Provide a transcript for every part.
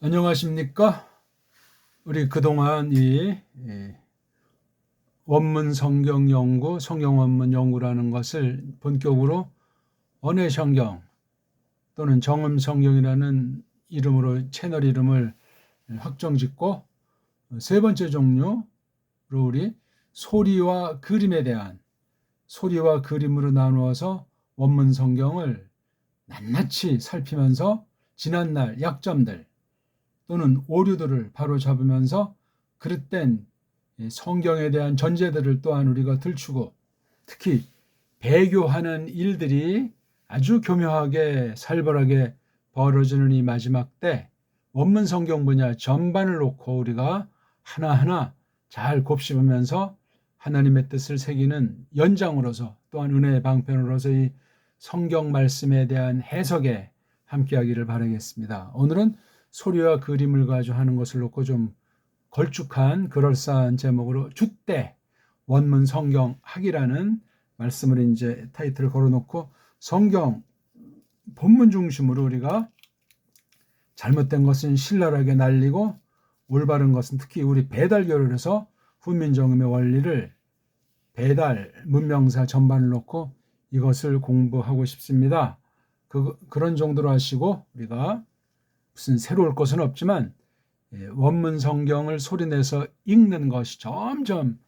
안녕하십니까? 우리 그동안 이 원문 성경 연구, 성경 원문 연구라는 것을 본격으로 언어 성경 또는 정음 성경이라는 이름으로 채널 이름을 확정짓고 세 번째 종류로 우리 소리와 그림에 대한 소리와 그림으로 나누어서 원문 성경을 낱낱이 살피면서 지난날 약점들 또는 오류들을 바로잡으면서 그릇된 성경에 대한 전제들을 또한 우리가 들추고 특히 배교하는 일들이 아주 교묘하게 살벌하게 벌어지는 이 마지막 때 원문 성경 분야 전반을 놓고 우리가 하나하나 잘 곱씹으면서 하나님의 뜻을 새기는 연장으로서 또한 은혜의 방편으로서 이 성경 말씀에 대한 해석에 함께하기를 바라겠습니다. 오늘은 소리와 그림을 가지고 하는 것을 놓고 좀 걸쭉한 그럴싸한 제목으로 주때 원문 성경 학이라는 말씀을 이제 타이틀을 걸어놓고 성경 본문 중심으로 우리가 잘못된 것은 신랄하게 날리고 올바른 것은 특히 우리 배달교를 해서 훈민정음의 원리를 배달 문명사 전반을 놓고 이것을 공부하고 싶습니다. 그런 정도로 하시고 우리가 무슨 새로울 것은 없지만 원문 성경을 소리내서 읽는 것이 점점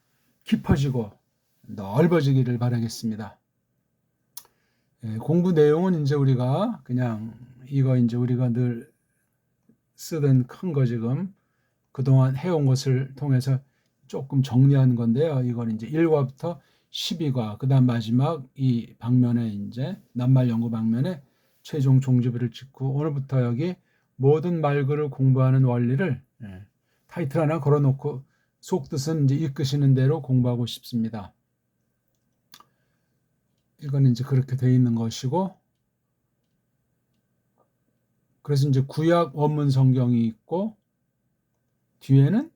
깊어지고 넓어지기를 바라겠습니다. 공부 내용은 이제 우리가 그냥 이거 이제 우리가 늘 쓰던 큰 거 지금 그동안 해온 것을 통해서 조금 정리한 건데요. 이건 이제 1과부터 12과 그다음 마지막 이 방면에 이제 낱말 연구 방면에 최종 종지부를 찍고 오늘부터 여기 모든 말글을 공부하는 원리를 타이틀 하나 걸어놓고 속뜻은 이제 이끄시는 대로 공부하고 싶습니다. 이건 이제 그렇게 되어 있는 것이고, 그래서 이제 구약 원문 성경이 있고 뒤에는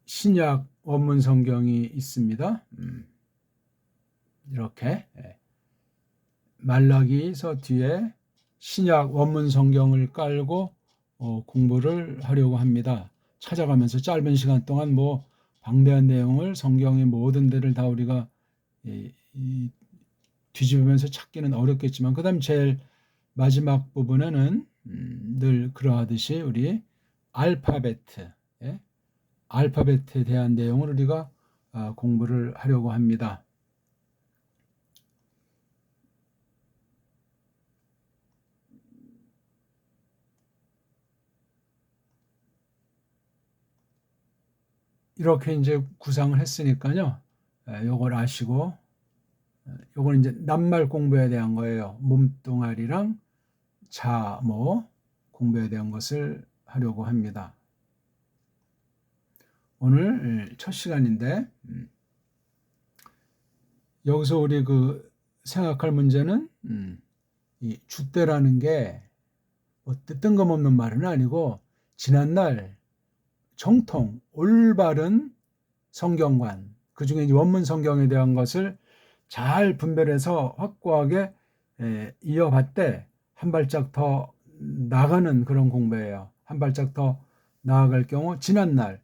신약 원문 성경이 있습니다. 이렇게 말라기서 뒤에 신약 원문 성경을 깔고 공부를 하려고 합니다. 찾아가면서 짧은 시간 동안 뭐 방대한 내용을 성경의 모든 데를 다 우리가 뒤집으면서 찾기는 어렵겠지만 그다음 제일 마지막 부분에는 늘 그러하듯이 우리 알파벳에 대한 내용을 우리가 공부를 하려고 합니다. 이렇게 이제 구상을 했으니까요. 요걸 아시고 요건 이제 낱말 공부에 대한 거예요. 몸뚱아리랑 자모 공부에 대한 것을 하려고 합니다. 오늘 첫 시간인데 여기서 우리 그 생각할 문제는 이 주때라는 게 뭐 뜬금없는 말은 아니고 지난날 정통 올바른 성경관 그중에 원문 성경에 대한 것을 잘 분별해서 확고하게 이어봤대 한 발짝 더 나가는 그런 공부예요. 한 발짝 더 나아갈 경우 지난날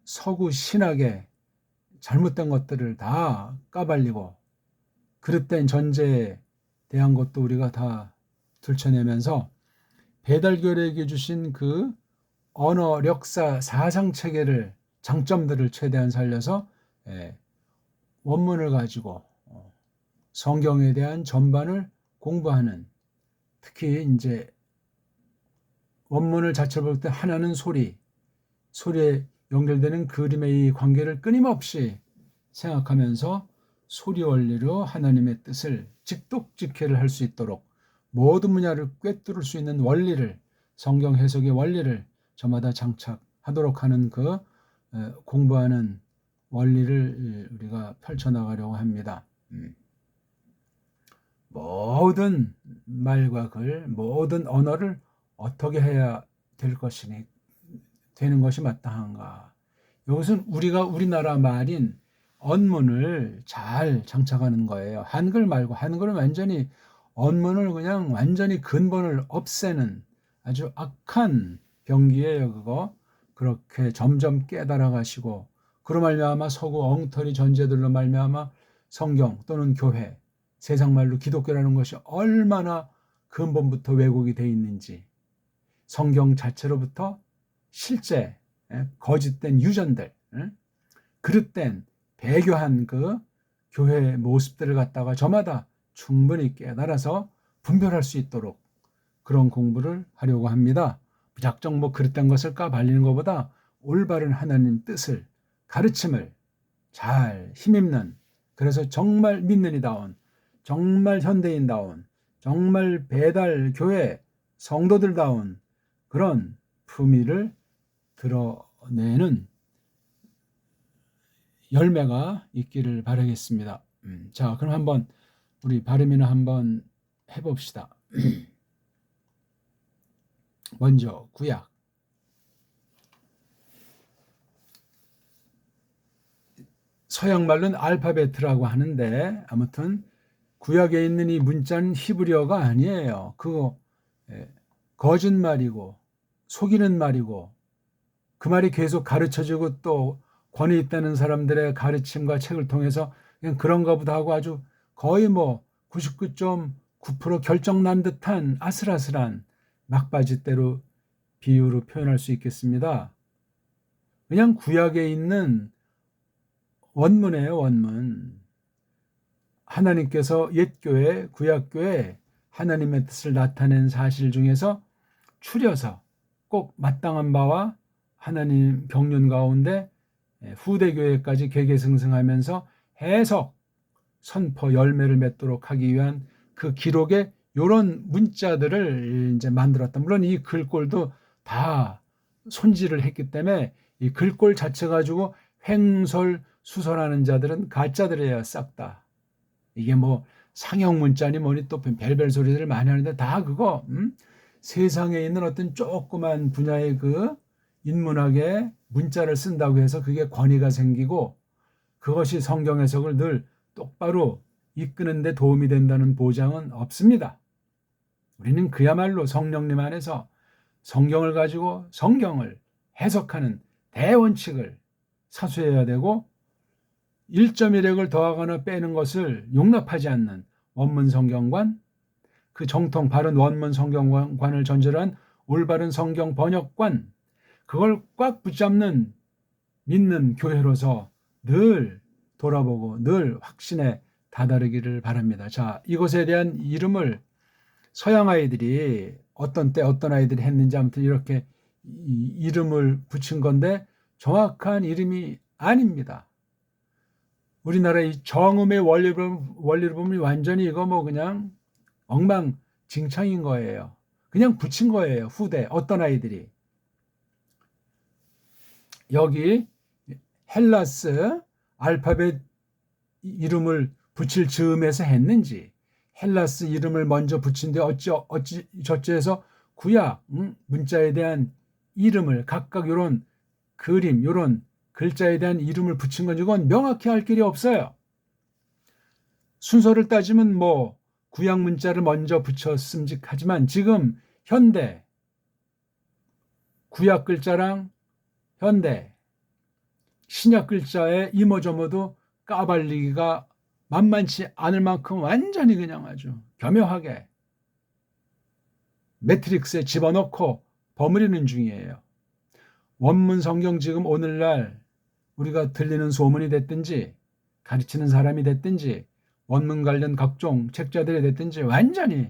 서구 신학의 잘못된 것들을 다 까발리고 그릇된 전제에 대한 것도 우리가 다 들춰내면서 배달교례에게 주신 그 언어 역사 사상 체계를 장점들을 최대한 살려서 원문을 가지고 성경에 대한 전반을 공부하는 특히 이제 원문을 자체를 볼 때 하나는 소리에 연결되는 그림의 이 관계를 끊임없이 생각하면서 소리 원리로 하나님의 뜻을 직독직해를 할 수 있도록 모든 분야를 꿰뚫을 수 있는 원리를 성경 해석의 원리를 저마다 장착하도록 하는 그 공부하는 원리를 우리가 펼쳐나가려고 합니다. 모든 말과 글, 모든 언어를 어떻게 해야 되는 것이 마땅한가. 이것은 우리가 우리나라 말인 언문을 잘 장착하는 거예요. 한글 말고 한글은 완전히 원문을 그냥 완전히 근본을 없애는 아주 악한 병기예요, 그거. 그렇게 점점 깨달아 가시고 그로 말미암아 서구 엉터리 전제들로 말미암아 성경 또는 교회, 세상 말로 기독교라는 것이 얼마나 근본부터 왜곡이 돼 있는지, 성경 자체로부터 실제 거짓된 유전들, 그릇된 배교한 그 교회의 모습들을 갖다가 저마다 충분히 깨달아서 분별할 수 있도록 그런 공부를 하려고 합니다. 무작정 뭐 그릇된 것을 까발리는 것보다 올바른 하나님 뜻을, 가르침을 잘 힘입는, 그래서 정말 믿는 이다운, 정말 현대인다운, 정말 배달 교회 성도들다운 그런 품위를 드러내는 열매가 있기를 바라겠습니다. 자, 그럼 한번 우리 발음이나 한번 해봅시다. 먼저 구약. 서양 말로는 알파벳이라고 하는데 아무튼 구약에 있는 이 문자는 히브리어가 아니에요. 그거 거짓말이고 속이는 말이고 그 말이 계속 가르쳐지고 또 권위 있다는 사람들의 가르침과 책을 통해서 그냥 그런가 보다 하고 아주 거의 뭐 99.9% 결정난 듯한 아슬아슬한 막바지대로 비유로 표현할 수 있겠습니다. 그냥 구약에 있는 원문이에요, 원문. 하나님께서 옛교회, 구약교회 하나님의 뜻을 나타낸 사실 중에서 추려서 꼭 마땅한 바와 하나님 경륜 가운데 후대교회까지 괴괴승승하면서 해석, 선포, 열매를 맺도록 하기 위한 그 기록에 이런 문자들을 이제 만들었다. 물론 이 글꼴도 다 손질을 했기 때문에 이 글꼴 자체 가지고 횡설수설하는 자들은 가짜들이에요, 싹 다. 이게 뭐 상형 문자니 뭐니 또 별별 소리들을 많이 하는데 다 그거 세상에 있는 어떤 조그만 분야의 그 인문학의 문자를 쓴다고 해서 그게 권위가 생기고 그것이 성경 해석을 늘 똑바로 이끄는 데 도움이 된다는 보장은 없습니다. 우리는 그야말로 성령님 안에서 성경을 가지고 성경을 해석하는 대원칙을 사수해야 되고 1.1획을 더하거나 빼는 것을 용납하지 않는 원문 성경관, 그 정통 바른 원문 성경관을 전제한 올바른 성경 번역관, 그걸 꽉 붙잡는 믿는 교회로서 늘 돌아보고 늘 확신에 다다르기를 바랍니다. 자, 이것에 대한 이름을 서양 아이들이 어떤 때 어떤 아이들이 했는지 아무튼 이렇게 이름을 붙인 건데 정확한 이름이 아닙니다. 우리나라 이 정음의 원리를 보면 완전히 이거 뭐 그냥 엉망진창인 거예요. 그냥 붙인 거예요. 후대 어떤 아이들이. 여기 헬라스 알파벳 이름을 붙일 즈음에서 했는지 헬라스 이름을 먼저 붙인데 어찌 저찌해서 구약 문자에 대한 이름을 각각 이런 그림 이런 글자에 대한 이름을 붙인 건지 그건 명확히 할 길이 없어요. 순서를 따지면 뭐 구약 문자를 먼저 붙였음직하지만 지금 현대 구약 글자랑 현대 신약 글자의 이모저모도 까발리기가 만만치 않을 만큼 완전히 그냥 아주 교묘하게 매트릭스에 집어넣고 버무리는 중이에요. 원문 성경 지금 오늘날 우리가 들리는 소문이 됐든지 가르치는 사람이 됐든지 원문 관련 각종 책자들이 됐든지 완전히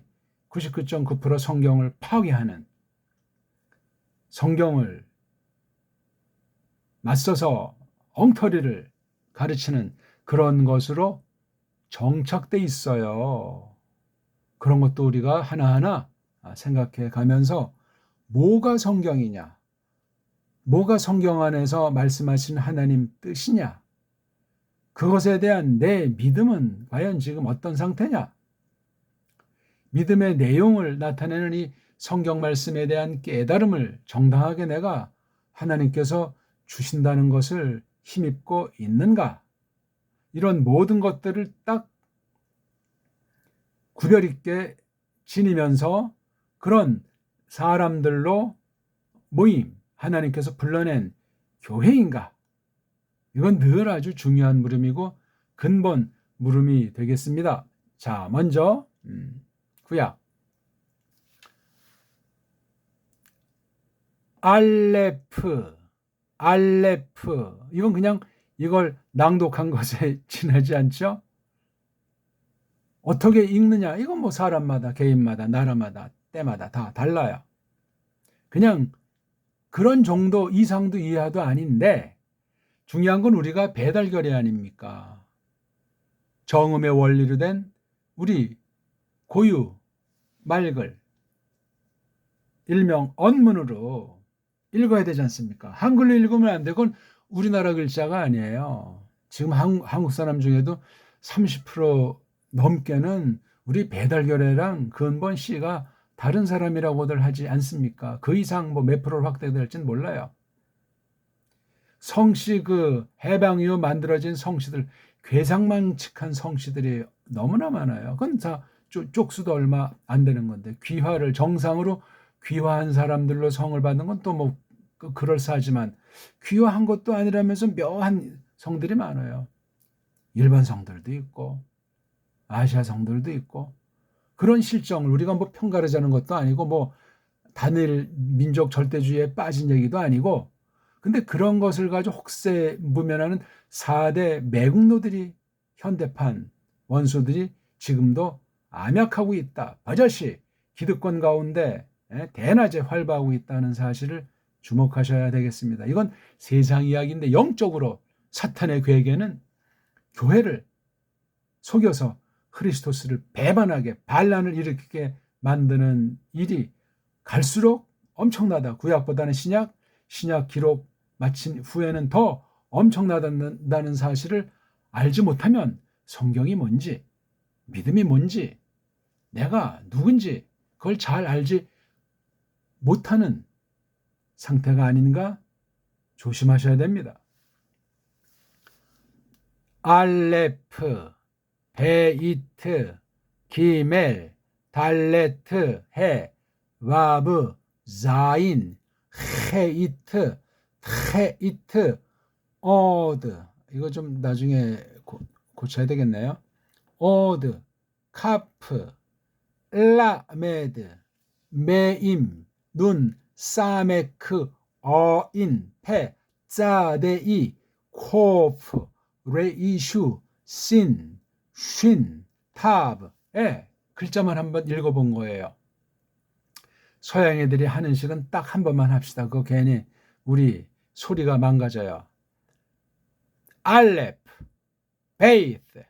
99.9% 성경을 파괴하는, 성경을 맞서서 엉터리를 가르치는 그런 것으로 정착돼 있어요. 그런 것도 우리가 하나하나 생각해 가면서 뭐가 성경이냐, 뭐가 성경 안에서 말씀하신 하나님 뜻이냐, 그것에 대한 내 믿음은 과연 지금 어떤 상태냐, 믿음의 내용을 나타내는 이 성경 말씀에 대한 깨달음을 정당하게 내가 하나님께서 주신다는 것을 힘입고 있는가, 이런 모든 것들을 딱 구별 있게 지니면서 그런 사람들로 모임, 하나님께서 불러낸 교회인가? 이건 늘 아주 중요한 물음이고 근본 물음이 되겠습니다. 자, 먼저 구약 알레프 이건 그냥 이걸 낭독한 것에 지나지 않죠? 어떻게 읽느냐? 이건 뭐 사람마다, 개인마다, 나라마다, 때마다 다 달라요. 그냥 그런 정도 이상도 이하도 아닌데 중요한 건 우리가 배달결의 아닙니까? 정음의 원리로 된 우리 고유 말글 일명 언문으로 읽어야 되지 않습니까? 한글로 읽으면 안 되고 우리나라 글자가 아니에요. 지금 한국 사람 중에도 30% 넘게는 우리 배달결의랑 근본 C가 다른 사람이라고들 하지 않습니까? 그 이상 뭐 몇 프로를 확대될지는 몰라요. 성씨 그 해방 이후 만들어진 성씨들 괴상망측한 성씨들이 너무나 많아요. 그건 다 쪽수도 얼마 안 되는 건데 귀화를 정상으로 귀화한 사람들로 성을 받는 건 또 뭐 그럴싸하지만 귀화한 것도 아니라면서 묘한 성들이 많아요. 일반 성들도 있고 아시아 성들도 있고 그런 실정을 우리가 뭐 평가하자는 것도 아니고 뭐 단일 민족 절대주의에 빠진 얘기도 아니고 근데 그런 것을 가지고 혹세무면하는 4대 매국노들이 현대판 원수들이 지금도 암약하고 있다. 버젓이 기득권 가운데 대낮에 활보하고 있다는 사실을 주목하셔야 되겠습니다. 이건 세상 이야기인데 영적으로 사탄의 괴계는 교회를 속여서 크리스토스를 배반하게 반란을 일으키게 만드는 일이 갈수록 엄청나다. 구약보다는 신약 기록 마친 후에는 더 엄청나다는 사실을 알지 못하면 성경이 뭔지 믿음이 뭔지 내가 누군지 그걸 잘 알지 못하는 상태가 아닌가 조심하셔야 됩니다. 알레프, 베이트, 기멜, 달레트, 해, 와브, 자인, 헤이트, 테이트, 어드. 이거 좀 나중에 고쳐야 되겠네요. 어드, 카프, 라메드, 메임, 눈, 사메크, 어인, 페, 짜데이, 코프, 레이슈, 신, 쉰, 타브. 글자만 한번 읽어본 거예요. 서양 애들이 하는 식은 딱 한 번만 합시다. 그거 괜히 우리 소리가 망가져요. 알렙, 베이트,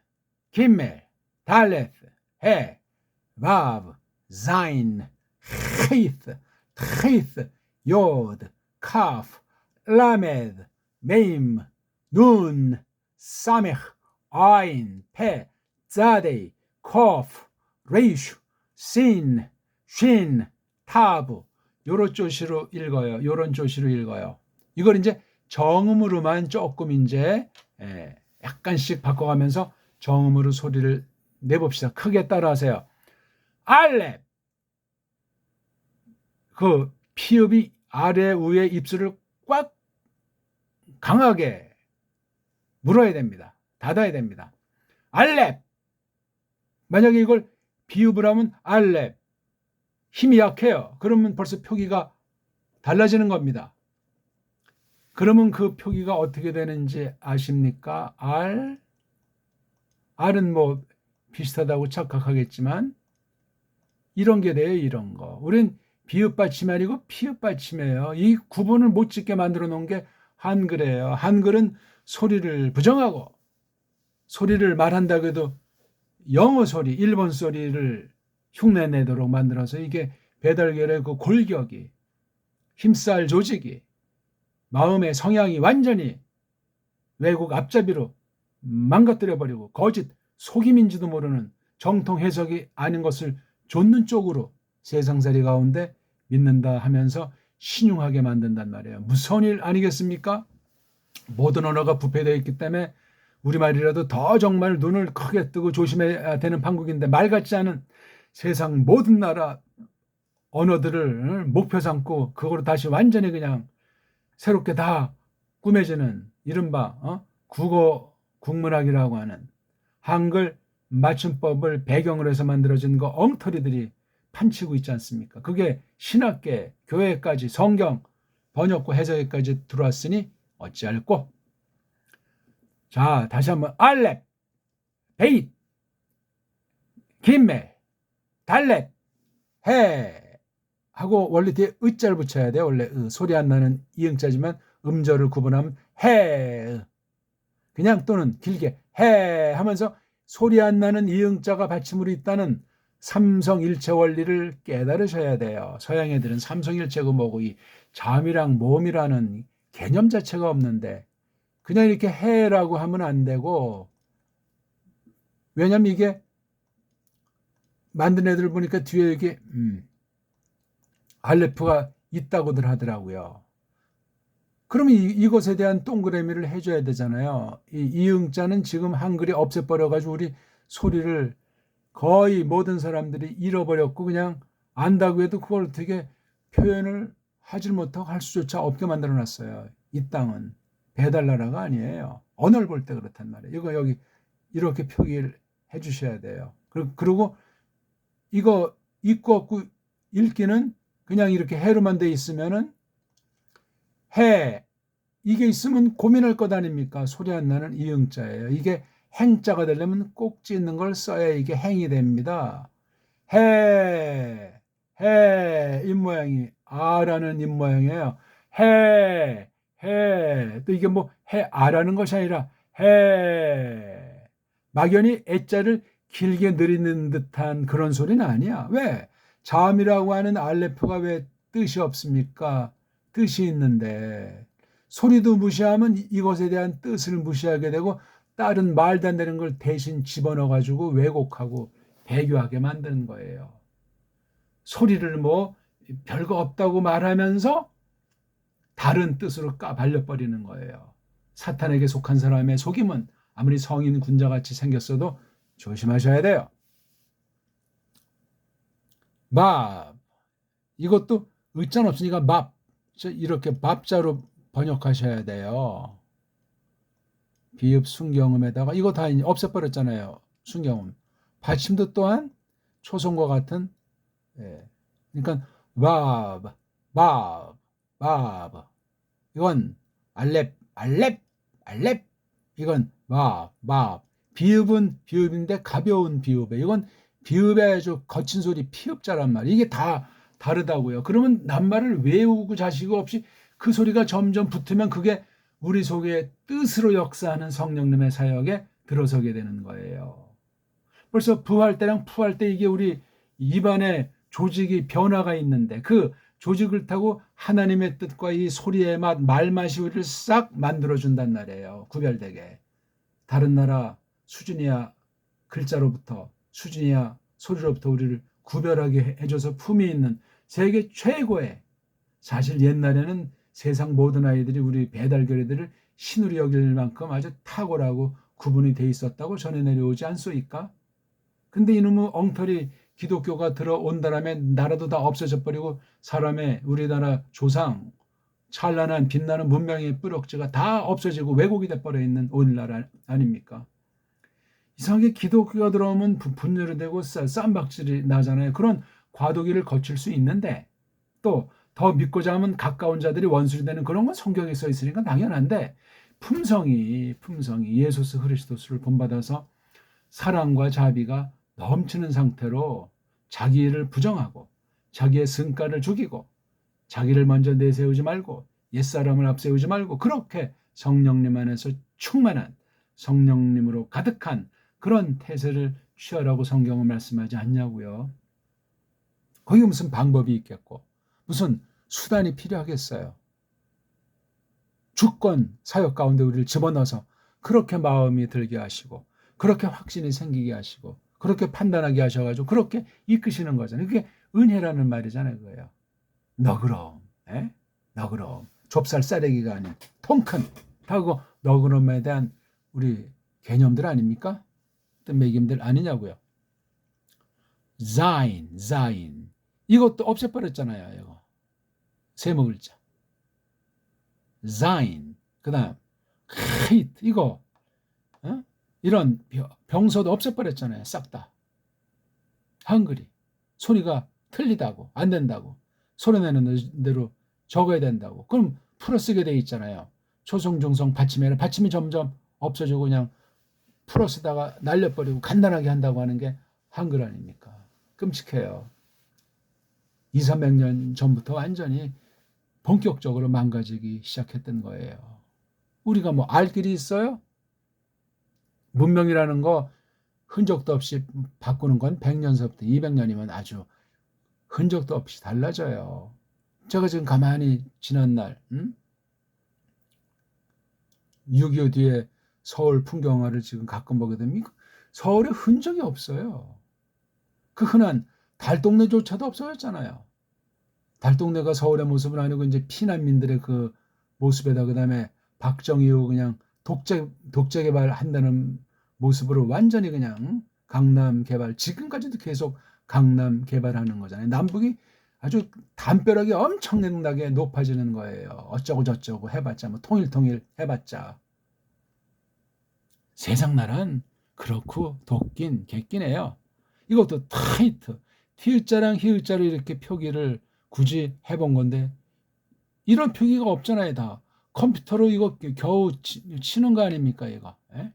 기멜, 달레트, 해, 바브, 자인, 헤이트, 테이트, 요드, 카프, 라메드, 메임, 눈, 사메흐, 아인, 페, 자데이, 코프, 레이슈, 신, 쉰, 타브. 요런 조시로 읽어요. 이걸 이제 정음으로만 조금 이제 약간씩 바꿔가면서 정음으로 소리를 내봅시다. 크게 따라하세요. 알렙. 그 피읍이 아래 위에 입술을 꽉 강하게 물어야 됩니다. 닫아야 됩니다. 알렙. 만약에 이걸 비읍을 하면 알렙. 힘이 약해요. 그러면 벌써 표기가 달라지는 겁니다. 그러면 그 표기가 어떻게 되는지 아십니까? 알은 뭐 비슷하다고 착각하겠지만 이런 게 돼요. 이런 거. 우린 비읍 받침이 아니고 피읍 받침이에요. 이 구분을 못 짓게 만들어 놓은 게 한글이에요. 한글은 소리를 부정하고 소리를 말한다고 해도 영어 소리, 일본 소리를 흉내내도록 만들어서 이게 배달결의 그 골격이 힘살 조직이 마음의 성향이 완전히 외국 앞잡이로 망가뜨려버리고 거짓 속임인지도 모르는 정통 해석이 아닌 것을 좇는 쪽으로 세상살이 가운데 믿는다 하면서 신용하게 만든단 말이에요. 무서운 일 아니겠습니까? 모든 언어가 부패되어 있기 때문에 우리말이라도 더 정말 눈을 크게 뜨고 조심해야 되는 판국인데 말 같지 않은 세상 모든 나라 언어들을 목표 삼고 그거로 다시 완전히 그냥 새롭게 다 꾸며지는 이른바 국어 국문학이라고 하는 한글 맞춤법을 배경으로 해서 만들어진 거 엉터리들이 판치고 있지 않습니까? 그게 신학계, 교회까지 성경 번역과 해석에까지 들어왔으니 어찌할꼬? 자, 다시 한번 알렙, 베잇, 김매, 달렙, 해 하고 원래 뒤에 으자를 붙여야 돼요. 원래 소리 안 나는 이응자지만 음절을 구분하면 해 그냥 또는 길게 해 하면서 소리 안 나는 이응자가 받침으로 있다는 삼성일체 원리를 깨달으셔야 돼요. 서양 애들은 삼성일체가 뭐고 이 잠이랑 몸이라는 개념 자체가 없는데 그냥 이렇게 해라고 하면 안 되고 왜냐면 이게 만든 애들 보니까 뒤에 이게 알레프가 있다고들 하더라고요. 그러면 이것에 대한 동그라미를 해줘야 되잖아요. 이 이응자는 지금 한글이 없애버려가지고 우리 소리를 거의 모든 사람들이 잃어버렸고 그냥 안다고 해도 그걸 되게 표현을 하질 못하고 할 수조차 없게 만들어놨어요. 이 땅은 배달나라가 아니에요. 언어를 볼 때 그렇단 말이에요. 이거 여기 이렇게 표기를 해주셔야 돼요. 그리고 이거 있고 없고 읽기는 그냥 이렇게 해로만 돼 있으면은 해 이게 있으면 고민할 것 아닙니까? 소리 안 나는 이응자예요. 이게 행자가 되려면 꼭지 있는 걸 써야 이게 행이 됩니다. 해, 입모양이 아라는 입모양이에요. 해, 또 이게 뭐 해, 아라는 것이 아니라 해. 막연히 애자를 길게 느리는 듯한 그런 소리는 아니야. 왜? 잠이라고 하는 알레프가 왜 뜻이 없습니까? 뜻이 있는데 소리도 무시하면 이것에 대한 뜻을 무시하게 되고 다른 말도 안 되는 걸 대신 집어넣어가지고 왜곡하고 배교하게 만드는 거예요. 소리를 뭐 별거 없다고 말하면서 다른 뜻으로 까발려버리는 거예요. 사탄에게 속한 사람의 속임은 아무리 성인 군자같이 생겼어도 조심하셔야 돼요. 밥 이것도 의자 없으니까 밥 이렇게 밥자로 번역하셔야 돼요. 비읍 순경음에다가 이거 다 없애버렸잖아요. 순경음. 받침도 또한 초성과 같은 그러니까 밥 이건 알렙 이건 밥 비읍은 비읍인데 가벼운 비읍에 이건 비읍의 아주 거친 소리 피읍자란 말이에요. 이게 다 다르다고요. 그러면 낱말을 외우고 자시고 없이 그 소리가 점점 붙으면 그게 우리 속에 뜻으로 역사하는 성령님의 사역에 들어서게 되는 거예요. 벌써 부할 때랑 푸할 때 이게 우리 입안에 조직이 변화가 있는데 그 조직을 타고 하나님의 뜻과 이 소리의 맛, 말맛이 우리를 싹 만들어준단 말이에요. 구별되게. 다른 나라 수준이야 글자로부터 수준이야 소리로부터 우리를 구별하게 해줘서 품이 있는 세계 최고의 사실 옛날에는 세상 모든 아이들이 우리 배달교리들을 신으로 여길 만큼 아주 탁월하고 구분이 돼 있었다고 전해 내려오지 않소이까? 근데 이놈의 엉터리 기독교가 들어온다라며 나라도 다 없어져 버리고 사람의 우리나라 조상 찬란한 빛나는 문명의 뿌럭지가 다 없어지고 왜곡이 돼버려 있는 오늘날 아닙니까? 이상하게 기독교가 들어오면 분열이 되고 쌈박질이 나잖아요. 그런 과도기를 거칠 수 있는데 또 더 믿고자 하면 가까운 자들이 원수이 되는 그런 건 성경에 써 있으니까 당연한데 품성이 예수 그리스도를 본받아서 사랑과 자비가 넘치는 상태로 자기를 부정하고 자기의 성과를 죽이고 자기를 먼저 내세우지 말고 옛사람을 앞세우지 말고 그렇게 성령님 안에서 충만한 성령님으로 가득한 그런 태세를 취하라고 성경은 말씀하지 않냐고요. 거기 무슨 방법이 있겠고 무슨 수단이 필요하겠어요. 주권 사역 가운데 우리를 집어넣어서 그렇게 마음이 들게 하시고 그렇게 확신이 생기게 하시고 그렇게 판단하게 하셔가지고 그렇게 이끄시는 거잖아요. 그게 은혜라는 말이잖아요. 그거예요. 너그러움, 너그러움. 좁쌀 싸대기가 아닌 통큰 하고 너그러움에 대한 우리 개념들 아닙니까? 어떤 매김들 아니냐고요. sein. 이것도 없애버렸잖아요. 이거. 세모 글자. sein. 그 다음, hate. 이거. 이런 병소도 없애버렸잖아요. 싹 다. 한글이. 소리가 틀리다고. 안 된다고. 소리 내는 대로 적어야 된다고. 그럼 풀어쓰게 돼 있잖아요. 초성, 중성, 받침에는 받침이 점점 없어지고 그냥 풀어쓰다가 날려버리고 간단하게 한다고 하는 게 한글 아닙니까? 끔찍해요. 2, 300년 전부터 완전히 본격적으로 망가지기 시작했던 거예요. 우리가 뭐 알 길이 있어요? 문명이라는 거 흔적도 없이 바꾸는 건 100년서부터 200년이면 아주 흔적도 없이 달라져요. 제가 지금 가만히 지난 날 6.25 뒤에 서울 풍경화를 지금 가끔 보게 됩니다. 서울에 흔적이 없어요. 그 흔한 달동네조차도 없어졌잖아요. 달동네가 서울의 모습은 아니고 이제 피난민들의 그 모습에다 그다음에 박정희 후 그냥 독재 개발한다는 모습으로 완전히 그냥 강남 개발, 지금까지도 계속 강남 개발하는 거잖아요. 남북이 아주 담벼락이 엄청나게 높아지는 거예요. 어쩌고 저쩌고 해봤자 뭐 통일 해봤자. 세상 나라는 그렇고 돕긴 객기네요. 이것도 타이트, 티읕자랑 히읗자로 이렇게 표기를 굳이 해본 건데 이런 표기가 없잖아요. 다 컴퓨터로 이거 겨우 치는 거 아닙니까 이거. 에?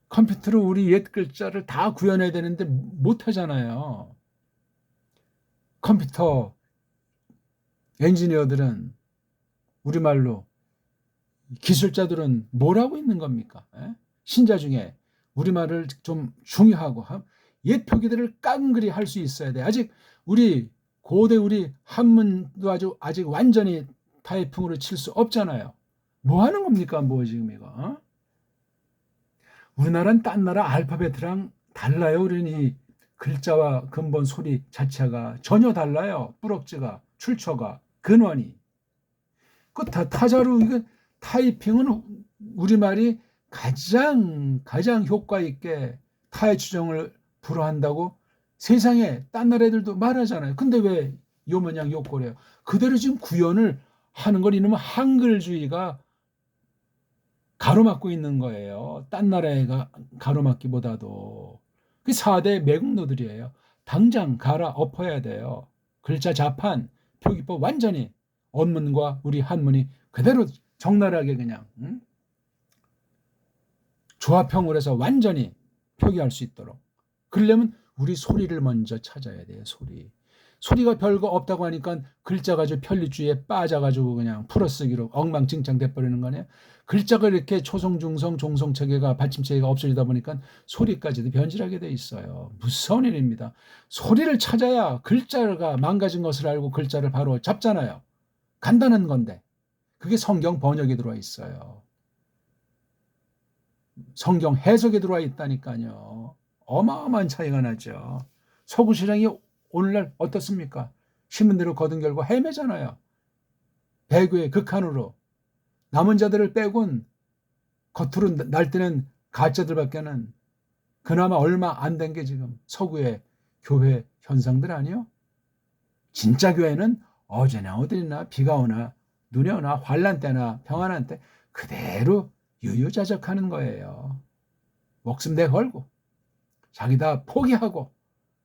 컴퓨터로 우리 옛 글자를 다 구현해야 되는데 못하잖아요. 컴퓨터 엔지니어들은 우리말로, 기술자들은 뭘 하고 있는 겁니까? 에? 신자 중에 우리말을 좀 중요하고 옛 표기들을 깡그리 할 수 있어야 돼. 아직 우리 고대 우리 한문도 아직 완전히 타이핑으로 칠 수 없잖아요. 뭐 하는 겁니까? 뭐 지금 이거? 우리나라는 딴 나라 알파벳이랑 달라요. 우리는 글자와 근본 소리 자체가 전혀 달라요. 뿌럭지가, 출처가, 근원이. 그 타자로 이거 타이핑은 우리말이 가장 효과 있게 타의 추정을 불허한다고 세상에 딴 나라 애들도 말하잖아요. 근데 왜 요모냥 욕거려요? 그대로 지금 구현을 하는 걸 이놈은 한글주의가 가로막고 있는 거예요. 딴 나라가 가로막기보다도. 그 4대 매국노들이에요. 당장 갈아 엎어야 돼요. 글자 자판, 표기법 완전히 언문과 우리 한문이 그대로 적나라하게 그냥 조합형으로 해서 완전히 표기할 수 있도록. 그러려면 우리 소리를 먼저 찾아야 돼요. 소리가 별거 없다고 하니까 글자 가지고 편리주의에 빠져가지고 그냥 풀어쓰기로 엉망진창 돼버리는 거네요. 글자가 이렇게 초성, 중성, 종성 체계가, 받침 체계가 없어지다 보니까 소리까지도 변질하게 돼 있어요. 무서운 일입니다. 소리를 찾아야 글자가 망가진 것을 알고 글자를 바로 잡잖아요. 간단한 건데 그게 성경 번역에 들어와 있어요. 성경 해석에 들어와 있다니까요. 어마어마한 차이가 나죠. 서구신앙이 오늘날 어떻습니까? 신문대로 거둔 결과 헤매잖아요. 배교의 극한으로. 남은 자들을 빼곤 겉으로 날뛰는 가짜들밖에는 그나마 얼마 안 된 게 지금 서구의 교회 현상들 아니요? 진짜 교회는 어제나 어디나 비가 오나 눈이 오나 환란 때나 평안한 때 그대로 유유자적하는 거예요. 목숨 내걸고 자기 다 포기하고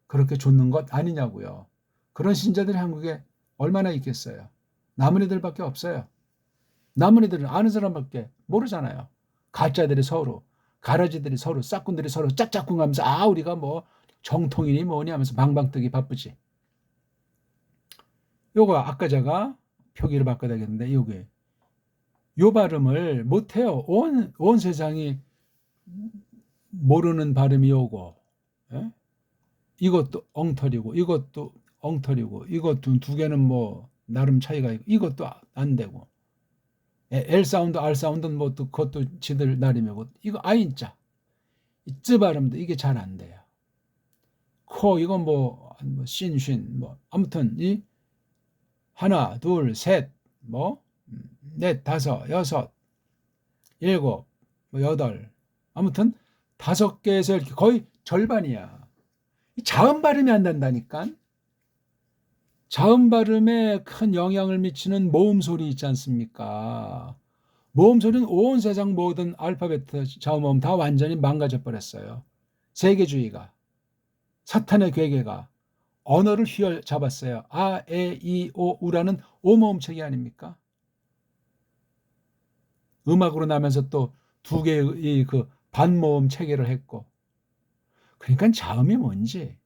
그렇게 좇는 것 아니냐고요. 그런 신자들이 한국에 얼마나 있겠어요. 남은 애들밖에 없어요. 남은 애들은 아는 사람밖에 모르잖아요. 가짜들이 서로, 가라지들이 서로, 싹군들이 서로 짝짝꿍 하면서 우리가 뭐 정통이니 뭐니 하면서 방방 뜨기 바쁘지. 요거 아까 제가 표기를 바꿔야 되겠는데 요게 요 발음을 못해요. 온 세상이 모르는 발음이 오고, 예? 이것도 엉터리고 이것도 엉터리고 이것도 두 개는 뭐 나름 차이가 있고 이것도 안 되고 L 사운드 R 사운드는 뭐 또 그것도 지들 나름이고 이거 아인자 쯔 발음도 이게 잘 안 돼요. 코 이건 뭐 쉰 뭐 아무튼 이 하나 둘 셋 뭐 넷 다섯 여섯 7, 뭐 8, 아무튼 5개에서 이렇게 거의 절반이야. 자음 발음이 안 된다니까. 자음 발음에 큰 영향을 미치는 모음 소리 있지 않습니까? 모음 소리는 온 세상 모든 알파벳 자음음 다 완전히 망가져 버렸어요. 세계주의가, 사탄의 괴계가 언어를 휘어잡았어요. 아, 에, 이, 오, 우라는 오모음체계 아닙니까? 음악으로 나면서 또 2개의 그 반모음 체계를 했고. 그러니까 자음이 뭔지,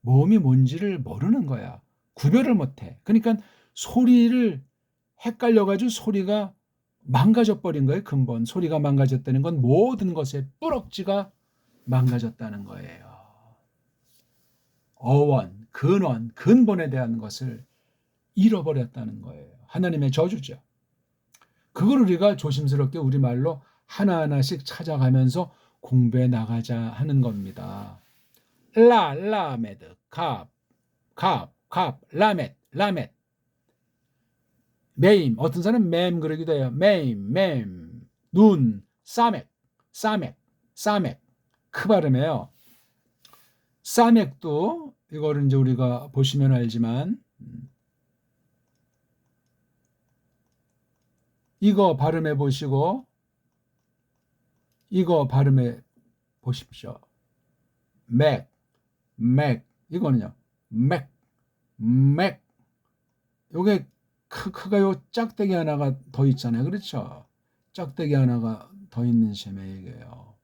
모음이 뭔지를 모르는 거야. 구별을 못해. 그러니까 소리를 헷갈려가지고 소리가 망가져 버린 거예요. 근본. 소리가 망가졌다는 건 모든 것의 뿌럭지가 망가졌다는 거예요. 어원, 근원, 근본에 대한 것을 잃어버렸다는 거예요. 하나님의 저주죠. 그걸 우리가 조심스럽게 우리말로 하나하나씩 찾아가면서 공부해 나가자 하는 겁니다. 라메드, 라멧. 메임, 어떤 사람은 맴 그러기도 해요. 맴, 눈, 싸맥. 크 발음이에요. 싸맥도 이거를 이제 우리가 보시면 알지만 이거 발음해 보시고 이거 발음해 보십시오. 맥. 이거는요. 맥. 요게 크가 요 짝대기 하나가 더 있잖아요. 그렇죠? 짝대기 하나가 더 있는 셈에 얘기해요.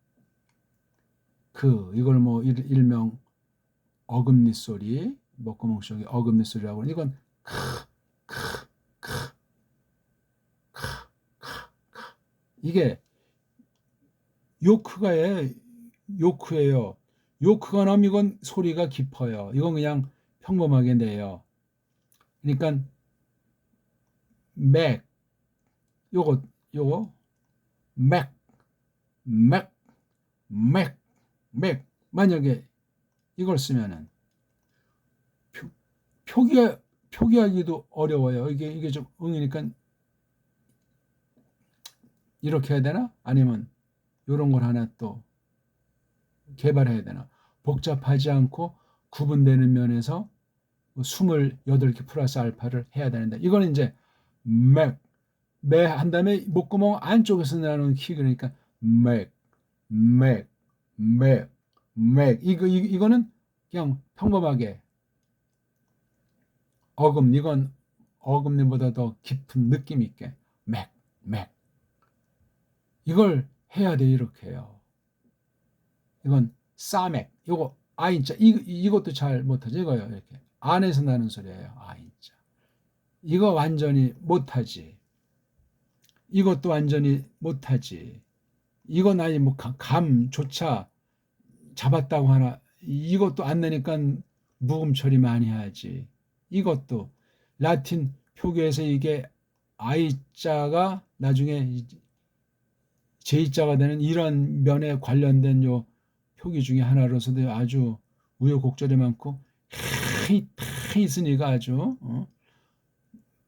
이걸 뭐 일명 어금니 소리, 먹구멍 속에 어금니 소리라고 하는 이건 이게 요크예요. 요크가 나면 이건 소리가 깊어요. 이건 그냥 평범하게 내요. 그러니까 맥 요거 맥 맥, 만약에 이걸 쓰면은 표기하기도 어려워요. 이게 좀 응이니까 이렇게 해야 되나? 아니면 이런 걸 하나 또 개발해야 되나? 복잡하지 않고 구분되는 면에서 28개 플러스 알파를 해야 되는데 이거는 이제 매 한 다음에 목구멍 안쪽에서 나는 키 그러니까 맥 이거는 그냥 평범하게 이건 어금니보다 더 깊은 느낌 있게 맥 이걸 해야 돼. 이렇게 해요. 이건 싸맥 요거 아인자 이것도 잘 못하죠. 이거요. 이렇게 안에서 나는 소리예요. 아인자 이거 완전히 못하지. 이것도 완전히 못하지. 이건 아니 뭐 감조차 잡았다고 하나 이것도 안 내니까 묵음 처리 많이 해야지. 이것도 라틴 표기에서 이게 I자가 나중에 J자가 되는 이런 면에 관련된 요 표기 중에 하나로서도 아주 우여곡절이 많고 있으니까 아주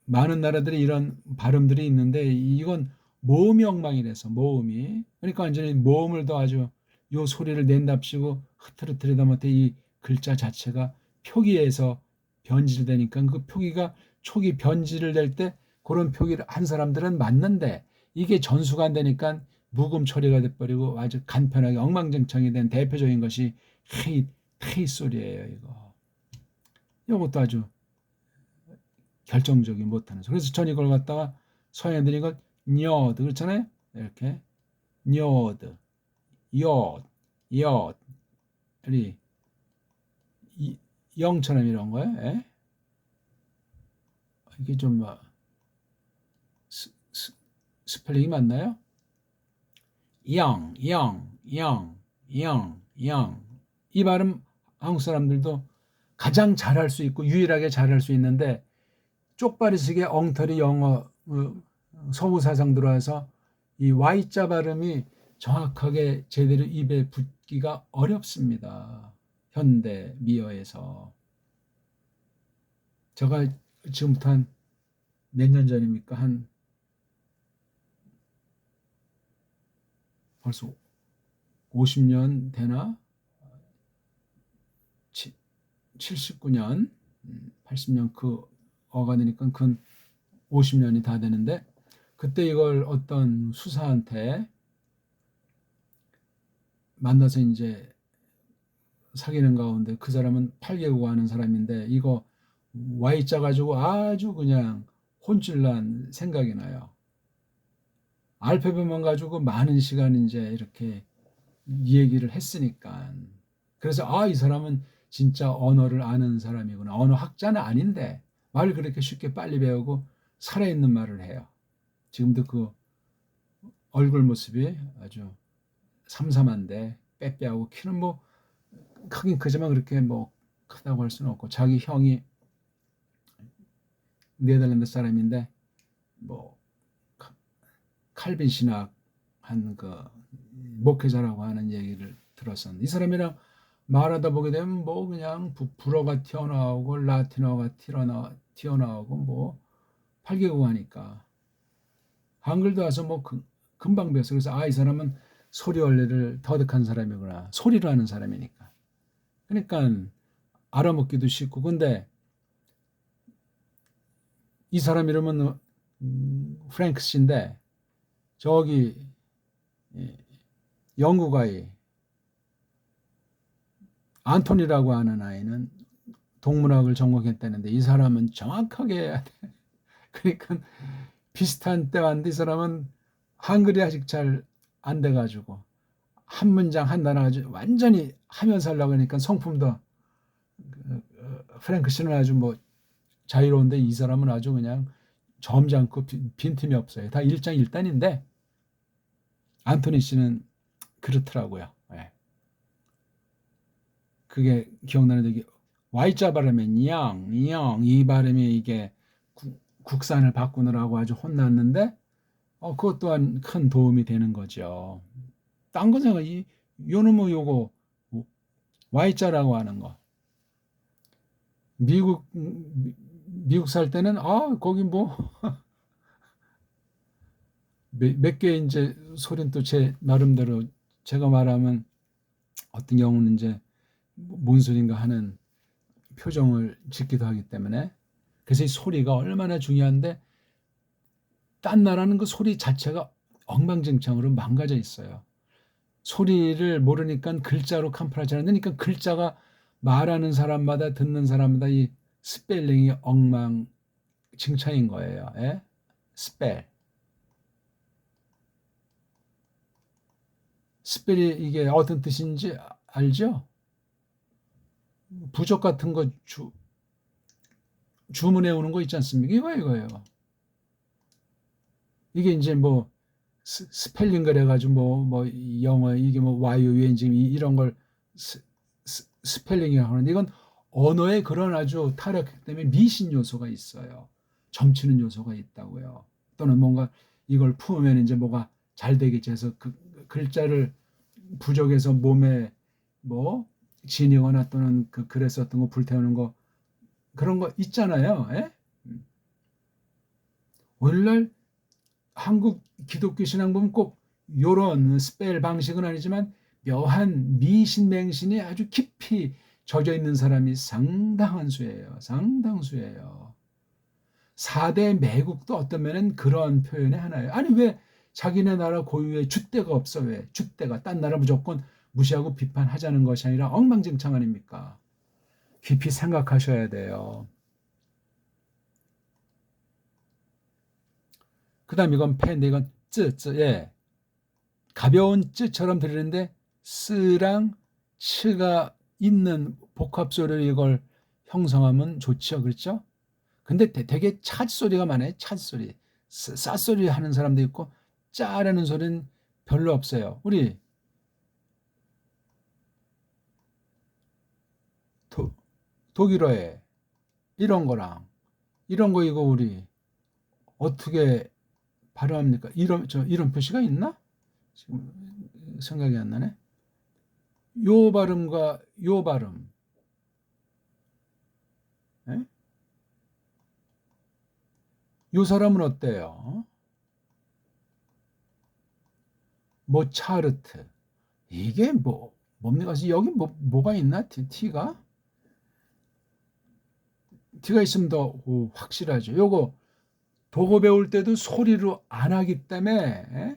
많은 나라들이 이런 발음들이 있는데 이건 모음이 엉망이라서 모음이 그러니까 완전히 모음을 더 아주 요 소리를 낸답시고 흐트러뜨리다 못해 이 글자 자체가 표기에서 변질되니까 그 표기가 초기 변질을 될 때 그런 표기를 한 사람들은 맞는데 이게 전수가 안 되니까 묵음 처리가 돼버리고 아주 간편하게 엉망진창이 된 대표적인 것이 헤이 소리예요. 이것도 아주 결정적이 못하는 소리. 그래서 전 이걸 갖다가 서양인들이 이걸 녀드 그렇잖아요. 이렇게 녀드 엿 이 영처럼 이런 거예요. 예? 이게 좀 스펠링이 맞나요? 영. 이 발음 한국 사람들도 가장 잘할 수 있고 유일하게 잘할 수 있는데 쪽발이식의 엉터리 영어 서구 사상 들어와서 이 Y자 발음이 정확하게 제대로 입에 붙기가 어렵습니다. 현대 미어에서. 제가 지금부터 한 몇 년 전입니까? 한 벌써 50년 되나? 79년, 80년 그 어가 되니까 근 50년이 다 되는데, 그때 이걸 어떤 수사한테 만나서 이제 사귀는 가운데, 그 사람은 8개국 하는 사람인데 이거 Y자 가지고 아주 그냥 혼쭐난 생각이 나요. 알파벳만 가지고 많은 시간 이제 이렇게 이 얘기를 했으니까. 그래서 이 사람은 진짜 언어를 아는 사람이구나. 언어 학자는 아닌데 말을 그렇게 쉽게 빨리 배우고 살아있는 말을 해요. 지금도 그 얼굴 모습이 아주 삼삼한데 빼빼하고, 키는 뭐 크긴 크지만 그렇게 뭐 크다고 할 수는 없고, 자기 형이 네덜란드 사람인데 뭐 칼빈 신학 한 그 목회자라고 하는 얘기를 들었었는데, 이 사람이랑 말하다 보게 되면 뭐 그냥 불어가 튀어나오고 라틴어가 튀어나오고 뭐 8개국 하니까 한글도 와서 뭐 금방 배웠어. 그래서 이 사람은 소리 원리를 터득한 사람이구나. 소리를 하는 사람이니까. 그러니까 알아먹기도 쉽고. 근데 이 사람 이름은 프랭크 씨인데, 저기 영국 아이 안토니라고 하는 아이는 동문학을 전공했다는데, 이 사람은 정확하게 해야 돼. 그러니까 비슷한 때 왔는데, 이 사람은 한글이 아직 잘 안 돼가지고 한 문장 한 단어 아주 완전히 하면서 하려고 하니까 성품도, 프랭크 씨는 아주 뭐 자유로운데 이 사람은 아주 그냥 점잖고 빈틈이 없어요. 다 일장일단인데 안토니 씨는 그렇더라고요. 예. 그게 기억나는데, 이게 Y자 발음에 영 이 발음이 이게 국산을 바꾸느라고 아주 혼났는데, 그것 또한 큰 도움이 되는 거죠. 딴 거 생각, 요놈의 뭐 요거 Y자라고 하는 거. 미국 살 때는 거기 뭐 몇 개 이제 소리는 또 제 나름대로 제가 말하면 어떤 경우는 이제 뭔 소린가 하는 표정을 짓기도 하기 때문에, 그래서 이 소리가 얼마나 중요한데, 딴 나라는 그 소리 자체가 엉망진창으로 망가져 있어요. 소리를 모르니까 글자로 컴프라이즈 하는데, 그러니까 글자가 말하는 사람마다 듣는 사람마다 이 스펠링이 엉망진창인 거예요. 예? 스펠이 이게 어떤 뜻인지 알죠? 부적 같은 거 주문해 오는 거 있지 않습니까? 이거예요. 이게 이제 뭐 스펠링 그래가지고 뭐 영어 이게 뭐 YOUNG 이런 걸 스펠링이라고 하는데, 이건 언어에 그런 아주 타락했기 때문에 미신 요소가 있어요. 점치는 요소가 있다고요. 또는 뭔가 이걸 품으면 이제 뭐가 잘 되겠지 해서 그 글자를 부족해서 몸에 뭐 지니거나 또는 그 글에 썼던 거 불태우는 거, 그런 거 있잖아요. 예? 오늘날 한국 기독교 신앙 보면 꼭 요런 스펠 방식은 아니지만 묘한 미신맹신이 아주 깊이 젖어 있는 사람이 상당한 수예요. 상당수예요. 4대 매국도 어떤 면은 그런 표현의 하나예요. 아니 왜 자기네 나라 고유의 줏대가 없어? 왜 줏대가 딴 나라 무조건 무시하고 비판하자는 것이 아니라 엉망진창 아닙니까? 깊이 생각하셔야 돼요. 그 다음 이건 펜데, 이건 예. 가벼운 쯔처럼 들리는데 쓰랑 츠가 있는 복합소리를 이걸 형성하면 좋죠. 그렇죠? 근데 되게 찻 소리가 많아요. 찻 소리. 싸 소리 하는 사람도 있고 짜라는 소리는 별로 없어요. 우리 독일어에 이런 거랑 이런 거 이거 우리 어떻게 발음합니까? 이런 표시가 있나? 지금 생각이 안 나네. 요 발음과 요 발음. 예? 요 사람은 어때요? 모차르트. 이게 뭡니까? 여기 뭐가 있나? T가? T가 있으면 더 확실하죠. 요거 독어 배울 때도 소리로 안 하기 때문에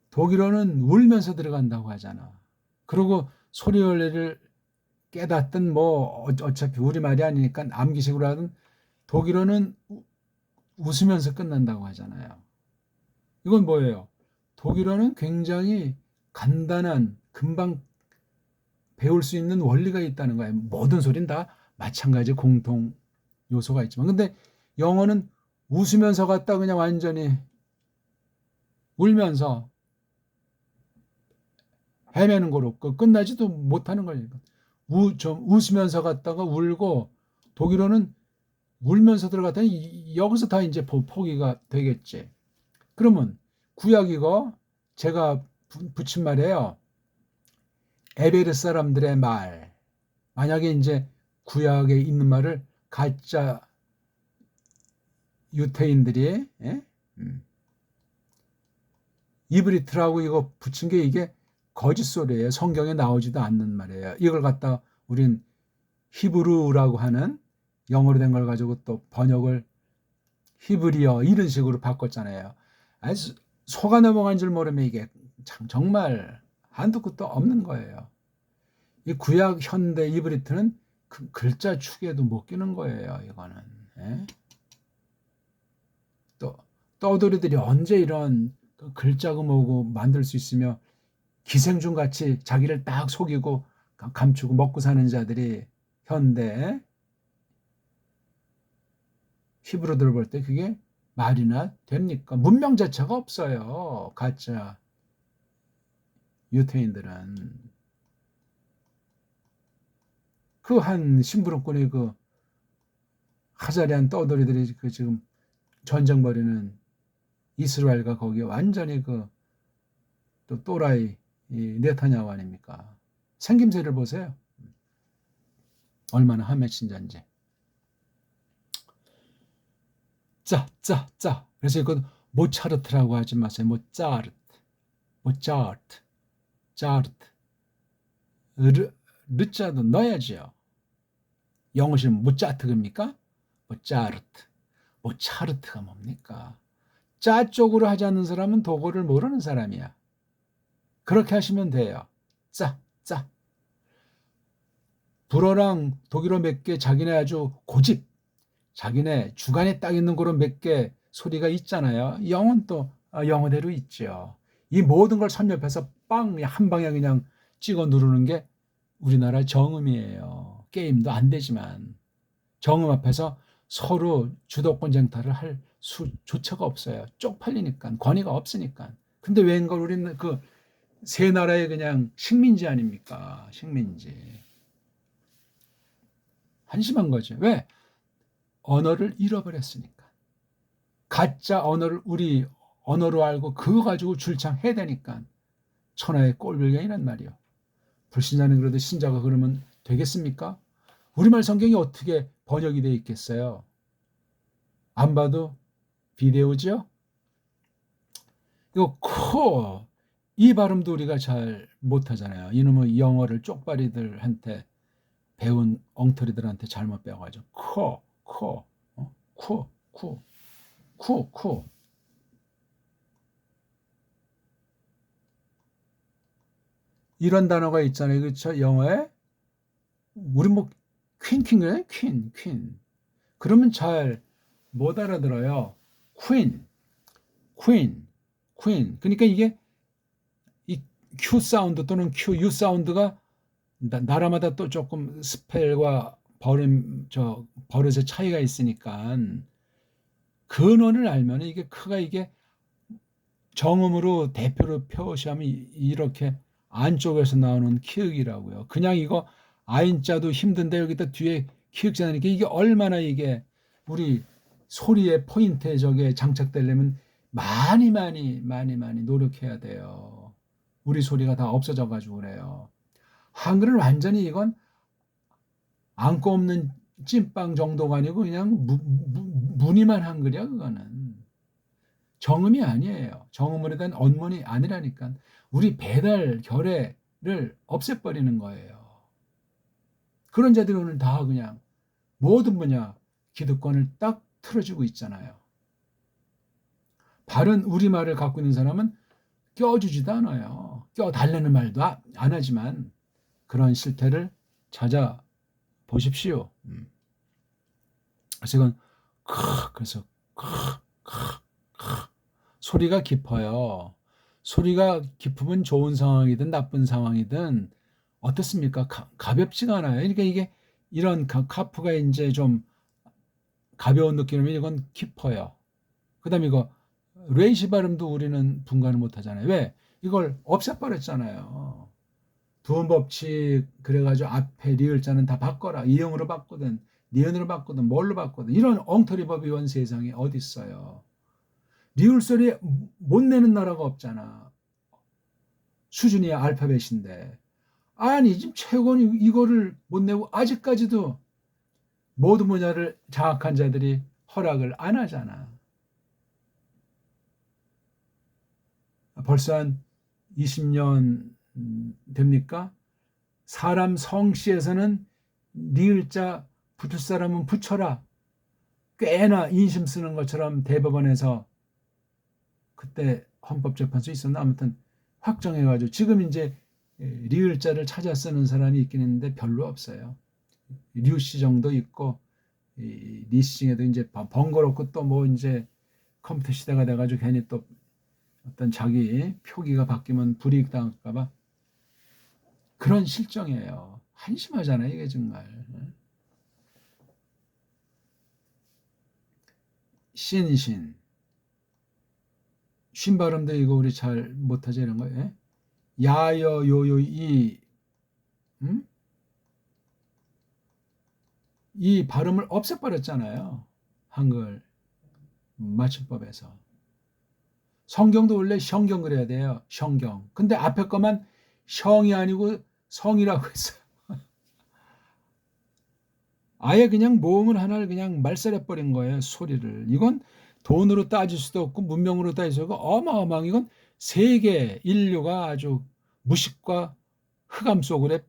독일어는 울면서 들어간다고 하잖아. 그리고 소리 원리를 깨닫든 어차피 우리말이 아니니까 암기식으로 하든 독일어는 웃으면서 끝난다고 하잖아요. 이건 뭐예요? 독일어는 굉장히 간단한 금방 배울 수 있는 원리가 있다는 거예요. 모든 소리는 다 마찬가지 공통 요소가 있지만 근데 영어는 웃으면서 갔다 그냥 완전히 울면서 헤매는 거로 끝나지도 못하는 거니까 좀 웃으면서 갔다가 울고 독일어는 울면서 들어갔더니 여기서 다 이제 포기가 되겠지. 그러면 구약 이거 제가 붙인 말이에요. 에베르 사람들의 말. 만약에 이제 구약에 있는 말을 가짜 유태인들이 이브리트라고 이거 붙인 게 이게 거짓 소리예요. 성경에 나오지도 않는 말이에요. 이걸 갖다 우린 히브루라고 하는 영어로 된 걸 가지고 또 번역을 히브리어 이런 식으로 바꿨잖아요. 아니, 속아 넘어간 줄 모르면 이게 참 정말 한도 끝도 없는 거예요. 이 구약 현대 이브리트는 그 글자 축에도 못 끼는 거예요. 이거는. 예? 또 떠돌이들이 언제 이런 글자고 뭐고 만들 수 있으며 기생충 같이 자기를 딱 속이고 감추고 먹고 사는 자들이 현대 히브리들 볼 때 그게 말이나 됩니까? 문명 자체가 없어요. 가짜 유태인들은 그 한 심부름꾼이 그 하자리안 떠돌이들이 그 지금 전쟁 벌이는 이스라엘과 거기에 완전히 그 또 또라이 이 네타냐후 아닙니까? 생김새를 보세요. 얼마나 하맺힌 자인지. 짜. 그래서 이건 모차르트라고 하지 마세요. 모차르트. 르자도 넣어야지요. 영어시면 모차르트입니까? 모차르트가 뭡니까? 짜 쪽으로 하지 않는 사람은 독어를 모르는 사람이야. 그렇게 하시면 돼요. 짜. 불어랑 독일어 몇 개 자기네 아주 고집, 자기네 주관에 딱 있는 그런 몇 개 소리가 있잖아요. 영어는 또 영어대로 있죠. 이 모든 걸 섭렵해서 한 방에 그냥 찍어 누르는 게 우리나라 정음이에요. 게임도 안 되지만 정음 앞에서 서로 주도권 쟁탈을 할 수조차가 없어요. 쪽팔리니까 권위가 없으니까. 근데 왠가 우리는 그 세 나라의 그냥 식민지 아닙니까? 식민지. 한심한 거죠. 왜? 언어를 잃어버렸으니까. 가짜 언어를 우리 언어로 알고 그거 가지고 줄창해야 되니까. 천하의 꼴불견이란 말이요. 불신자는 그래도 신자가 그러면 되겠습니까? 우리말 성경이 어떻게 번역이 되어 있겠어요? 안 봐도 비데오죠? 이거 이 발음도 우리가 잘 못하잖아요. 이놈의 영어를 쪽발이들한테 배운 엉터리들한테 잘못 배워가지고 쿠. 이런 단어가 있잖아요. 그렇죠? 영어에 우리 퀸. 그러면 잘 못 알아들어요. 퀸. 그러니까 이게 이 Q 사운드 또는 QU 사운드가 나라마다 또 조금 스펠과 버릇의 차이가 있으니까 근원을 알면 이게 크가 이게 정음으로 대표로 표시하면 이렇게 안쪽에서 나오는 키읔이라고요. 그냥 이거 아인자도 힘든데 여기다 뒤에 키읔자 나니까 이게 얼마나 이게 우리 소리의 포인트에 저게 장착되려면 많이 노력해야 돼요. 우리 소리가 다 없어져 가지고 그래요. 한글은 완전히 이건 안고 없는 찐빵 정도가 아니고 그냥 무늬만 한글이야 그거는. 정음이 아니에요. 정음으로 된 언문이 아니라니까. 우리 배달 결례를 없애버리는 거예요. 그런 자들이 오늘 다 그냥 모든 분야 기득권을 딱 틀어주고 있잖아요. 바른 우리말을 갖고 있는 사람은 껴주지도 않아요. 껴달라는 말도 안 하지만 그런 실태를 찾아보십시오. 그래서 이건 그래서 소리가 깊어요. 소리가 깊으면 좋은 상황이든 나쁜 상황이든 어떻습니까? 가볍지가 않아요. 그러니까 이게 이런 카프가 이제 좀 가벼운 느낌이면 이건 깊어요. 그다음에 이거 레이시 발음도 우리는 분간을 못 하잖아요. 왜? 이걸 없애버렸잖아요. 두음 법칙 그래가지고 앞에 리을자는 다 바꿔라. 이형으로 바꾸든 니은으로 바꾸든 뭘로 바꾸든 이런 엉터리 법이 온 세상에 어디 있어요. 리을 소리 못 내는 나라가 없잖아. 수준이 알파벳인데. 아니 지금 최고는 이거를 못 내고 아직까지도 모든 분야를 장악한 자들이 허락을 안 하잖아. 벌써 한 20년 됩니까? 사람 성씨에서는 리을자 붙을 사람은 붙여라. 꽤나 인심 쓰는 것처럼 대법원에서 그때 헌법재판소 있었나? 아무튼 확정해가지고 지금 이제 리을자를 찾아 쓰는 사람이 있긴 있는데 별로 없어요. 류씨 정도 있고 리씨에도 이제 번거롭고 또 뭐 이제 컴퓨터 시대가 돼가지고 괜히 또 어떤 자기 표기가 바뀌면 불이익 당할까봐 그런 실정이에요. 한심하잖아요, 이게 정말. 신신. 쉰 발음도 이거 우리 잘 못하지 이런 거예요. 야여 요요 이 발음을 없애버렸잖아요. 한글 맞춤법에서. 성경도 원래 성경 그래야 돼요. 성경. 근데 앞에 거만 성이 아니고 성이라고 했어요. 아예 그냥 모음을 하나를 그냥 말살해버린 거예요. 소리를. 이건 돈으로 따질 수도 없고 문명으로 따질 수도 없고 어마어마한 이건 세계 인류가 아주 무식과 흑암 속에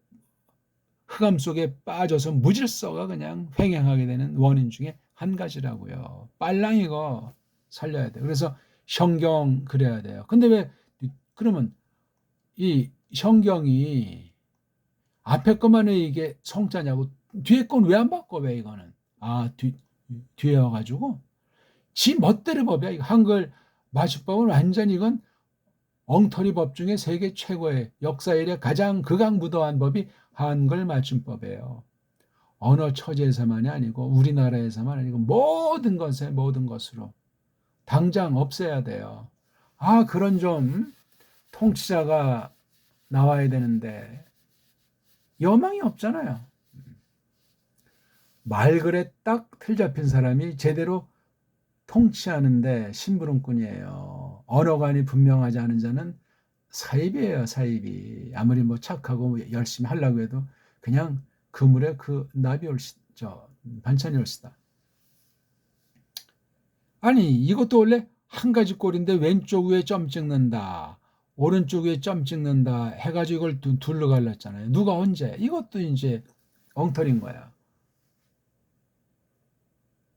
빠져서 무질서가 그냥 횡행하게 되는 원인 중에 한 가지라고요. 빨랑 이거 살려야 돼요. 그래서 성경 그래야 돼요. 근데 왜 그러면 이 성경이 앞에 것만 왜 이게 성자냐고 뒤에 건 왜 안 바꿔 왜 이거는 뒤에 와가지고 지 멋대로 법이야. 이거 한글 맞춤법은 완전히 이건 엉터리 법 중에 세계 최고의 역사 이래 가장 극악무도한 법이 한글 맞춤법이에요. 언어 처지에서만이 아니고 우리나라에서만 아니고 모든 것으로 당장 없애야 돼요. 그런 좀 통치자가 나와야 되는데 여망이 없잖아요. 말글에 딱 틀 잡힌 사람이 제대로 통치하는데 심부름꾼이에요. 언어관이 분명하지 않은 자는 사입이에요, 사입이. 아무리 뭐 착하고 열심히 하려고 해도 그냥 그물에 그 나비 반찬이 올시다. 아니, 이것도 원래 한 가지 꼴인데 왼쪽 위에 점 찍는다. 오른쪽 위에 점 찍는다. 해가지고 이걸 둘러 갈랐잖아요. 누가 언제? 이것도 이제 엉터리인 거야.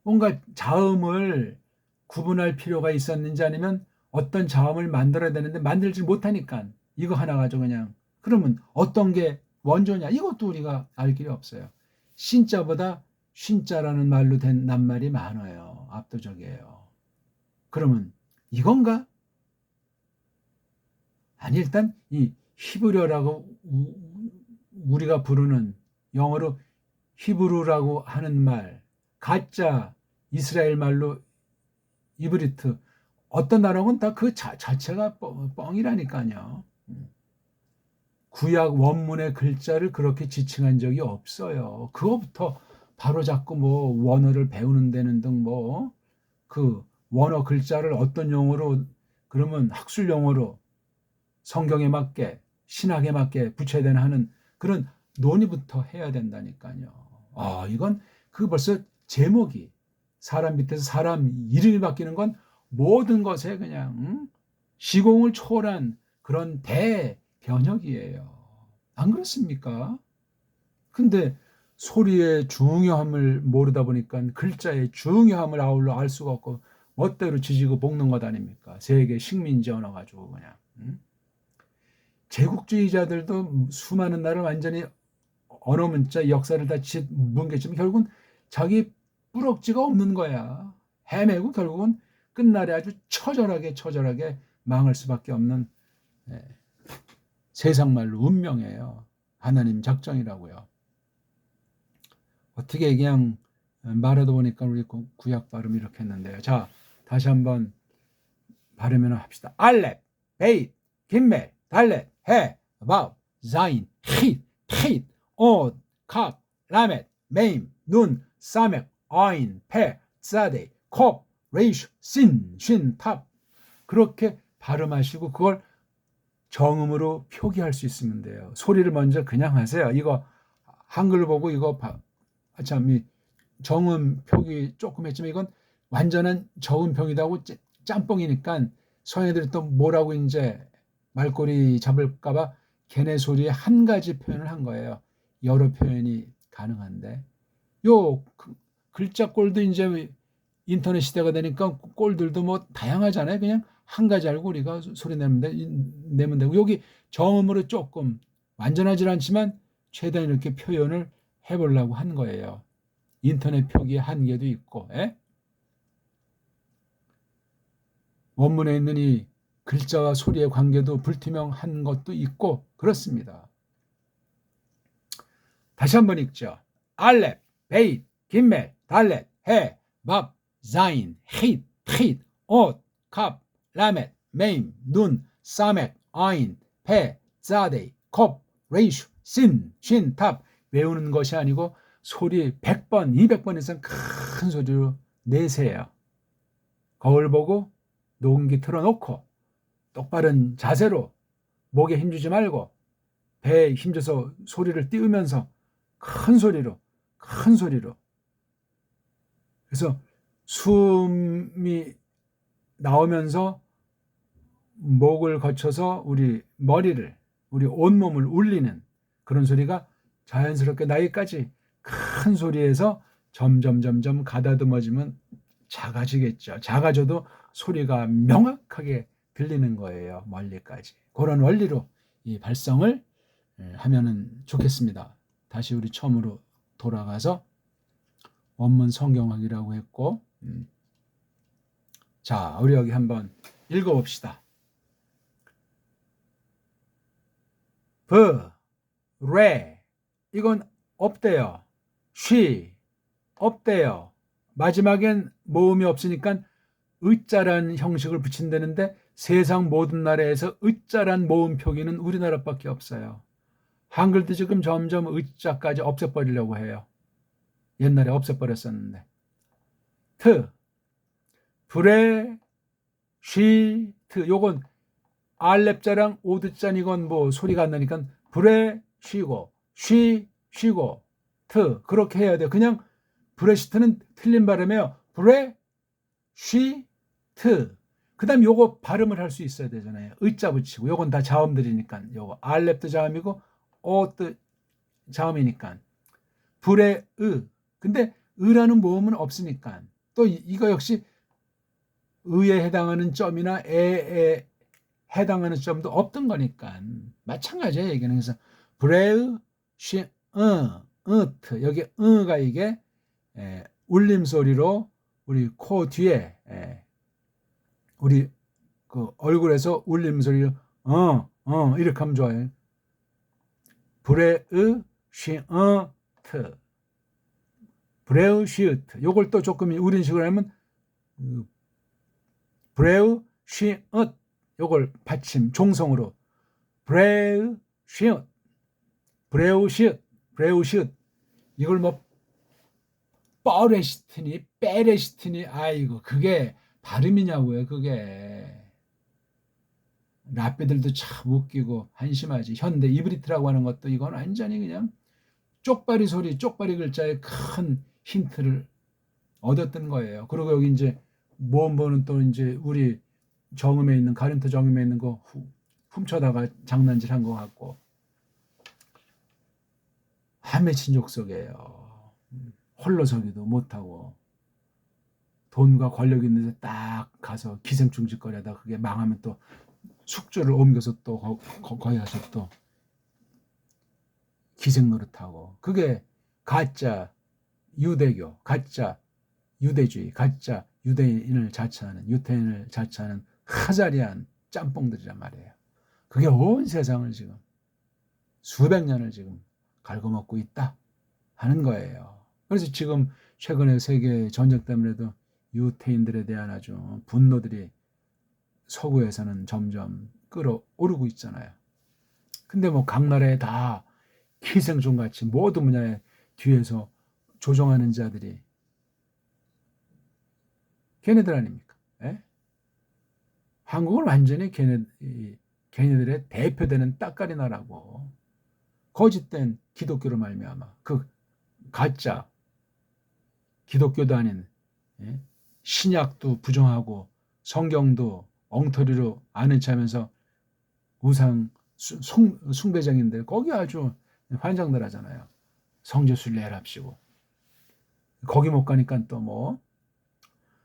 뭔가 자음을 구분할 필요가 있었는지 아니면 어떤 자음을 만들어야 되는데 만들지 못하니까 이거 하나 가지고 그냥 그러면 어떤 게 원조냐 이것도 우리가 알 길이 없어요. 신자보다 쉰자라는 말로 된 낱말이 많아요. 압도적이에요. 그러면 이건가? 아니 일단 이 히브리어라고 우리가 부르는 영어로 히브루라고 하는 말 가짜 이스라엘 말로 이브리트 어떤 나라는 다 그 자체가 뻥이라니까요. 구약 원문의 글자를 그렇게 지칭한 적이 없어요. 그거부터 바로 자꾸 뭐 원어를 배우는 데는 등 뭐 그 원어 글자를 어떤 용어로 그러면 학술 용어로 성경에 맞게 신학에 맞게 붙여야 되나 하는 그런 논의부터 해야 된다니까요. 이건 그 벌써 제목이 사람 밑에서 사람 이름이 바뀌는 건 모든 것에 그냥 시공을 초월한 그런 대변혁이에요. 안 그렇습니까? 근데 소리의 중요함을 모르다 보니까 글자의 중요함을 아울러 알 수가 없고 멋대로 지지고 볶는 것 아닙니까? 세계 식민지 언어 가지고 그냥. 제국주의자들도 수많은 나라를 완전히 언어 문자 역사를 다 뭉개지면 결국은 자기 뿌럭지가 없는 거야. 헤매고 결국은 끝날에 아주 처절하게 망할 수밖에 없는 세상 말로 운명이에요. 하나님 작정이라고요. 어떻게 그냥 말하다 보니까 우리 구약 발음 이렇게 했는데요. 자, 다시 한번 발음을 합시다. 알렙, 베잇, 김멜, 달렛, 해, 바브, 자인, 힛, 흣, 온, 캅, 라멧, 메임, 눈, 사멕, 아인, 페, 사데이, 콥, 레이슈, 신, 쉰, 탑. 그렇게 발음하시고 그걸 정음으로 표기할 수 있으면 돼요. 소리를 먼저 그냥 하세요. 이거 한글 보고 이거 참 정음 표기 조금 했지만 이건 완전한 저음 표기다고 짬뽕이니까 서양애들이 또 뭐라고 이제 말꼬리 잡을까봐 걔네 소리에 한 가지 표현을 한 거예요. 여러 표현이 가능한데 요 글자 꼴도 이제 인터넷 시대가 되니까 꼴들도 뭐 다양하잖아요. 그냥 한 가지 알고 우리가 소리 내면 되고 여기 정음으로 조금 완전하지 않지만 최대한 이렇게 표현을 해보려고 한 거예요. 인터넷 표기의 한계도 있고 원문에 있는 이 글자와 소리의 관계도 불투명한 것도 있고 그렇습니다. 다시 한번 읽죠. 알렙, 베잇, 김멜, 달렛, 해, 밥, 자인, 힛, 흣, 옷, 캅, 라멧, 메임, 눈, 사멕, 아인, 페, 자데이, 콥, 레이슈, 신, 쉰, 탑. 외우는 것이 아니고 소리 100번, 200번 이상 큰 소리로 내세요. 거울 보고 녹음기 틀어놓고 똑바른 자세로 목에 힘주지 말고 배에 힘줘서 소리를 띄우면서 큰 소리로 그래서 숨이 나오면서 목을 거쳐서 우리 머리를 우리 온몸을 울리는 그런 소리가 자연스럽게 나이까지 큰 소리에서 점점 가다듬어지면 작아지겠죠. 작아져도 소리가 명확하게 들리는 거예요. 멀리까지. 그런 원리로 이 발성을 하면은 좋겠습니다. 다시 우리 처음으로 돌아가서 원문 성경학이라고 했고 자, 우리 여기 한번 읽어봅시다. 레 이건 없대요. 쉬 없대요. 마지막엔 모음이 없으니까 의자란 형식을 붙인다는데 세상 모든 나라에서 의자란 모음 표기는 우리나라밖에 없어요. 한글도 지금 점점 의자까지 없애버리려고 해요. 옛날에 없애버렸었는데. 브레, 쉬, 요건 알렙자랑 오드자는 이건 뭐 소리가 안 나니까 브레 쉬고 쉬 쉬고 그렇게 해야 돼요. 그냥 브레시트는 틀린 발음이에요. 브레 쉬 그 다음 요거 발음을 할 수 있어야 되잖아요. 의자 붙이고 요건 다 자음들이니까 요거 알렙도 자음이고 오드 자음이니까 브레 근데 의라는 모음은 없으니까 또 이거 역시 의에 해당하는 점이나 에에 해당하는 점도 없던 거니까 마찬가지예요. 얘기는 그래서 브레우 쉬 여기 가 이게 울림 소리로 우리 코 뒤에 우리 그 얼굴에서 울림 소리로 이렇게 하면 좋아요. 브레우 쉬 브레우 쉬트 요걸 또 조금 우린식으로 하면 브레우 쉬 요걸 받침 종성으로 브레우 쉬트 이걸 뭐 뻐레시트니 빼레시트니 아이고 그게 발음이냐고요. 그게 라떼들도 참 웃기고 한심하지. 현대 이브리트라고 하는 것도 이건 완전히 그냥 쪽발이 소리 쪽발이 글자에 큰 힌트를 얻었던 거예요. 그리고 여기 이제 모험보는 또 이제 우리 정음에 있는 가림토 정음에 있는 거 훔쳐다가 장난질 한 것 같고 한맺힌 족속이에요. 홀로 서기도 못하고 돈과 권력 있는 데 딱 가서 기생충짓거리하다 그게 망하면 또 숙주를 옮겨서 또 거기 가서 또 기생 노릇하고 그게 가짜 유대교, 가짜 유대주의, 가짜 유대인을 자처하는 하자리한 짬뽕들이란 말이에요. 그게 온 세상을 지금 수백 년을 지금 갉아먹고 있다 하는 거예요. 그래서 지금 최근에 세계 전쟁 때문에도 유태인들에 대한 아주 분노들이 서구에서는 점점 끌어오르고 있잖아요. 근데 뭐 각 나라에 다 기생충같이 모든 분야에 뒤에서 조종하는 자들이 걔네들 아닙니까? 예? 한국은 완전히 걔네들의 대표되는 따까리 나라고 거짓된 기독교로 말미암아 그 가짜 기독교도 아닌 예? 신약도 부정하고 성경도 엉터리로 아는 척하면서 우상 숭배장인들 거기 아주 환장들 하잖아요. 성지순례랍시고 거기 못 가니까 또 뭐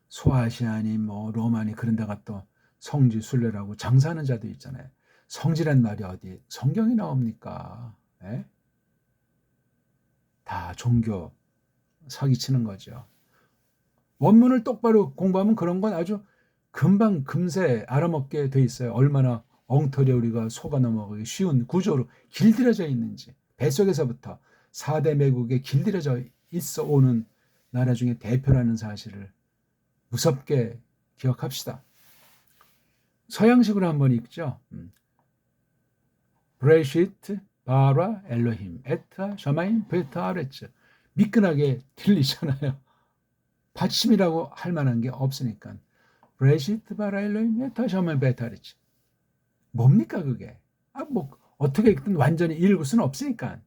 소아시아니 뭐 로마니 그런 데가 또 성지순례라고 장사하는 자도 있잖아요. 성지란 말이 어디 성경이 나옵니까? 에? 다 종교 사기치는 거죠. 원문을 똑바로 공부하면 그런 건 아주 금방 금세 알아먹게 돼 있어요. 얼마나 엉터리에 우리가 속아 넘어가기 쉬운 구조로 길들여져 있는지. 뱃속에서부터 4대 매국에 길들여져 있어 오는 나라 중에 대표라는 사실을 무섭게 기억합시다. 서양식으로 한번 읽죠. 브레시트 바라 엘로힘 에타 샤마인 베타 아레츠 미끈하게 들리잖아요. 받침이라고 할 만한 게 없으니까. 브레시트 바라 엘로힘 에타 샤마인 베타 아레츠 뭡니까 그게? 뭐 어떻게 읽든 완전히 읽을 수는 없으니까.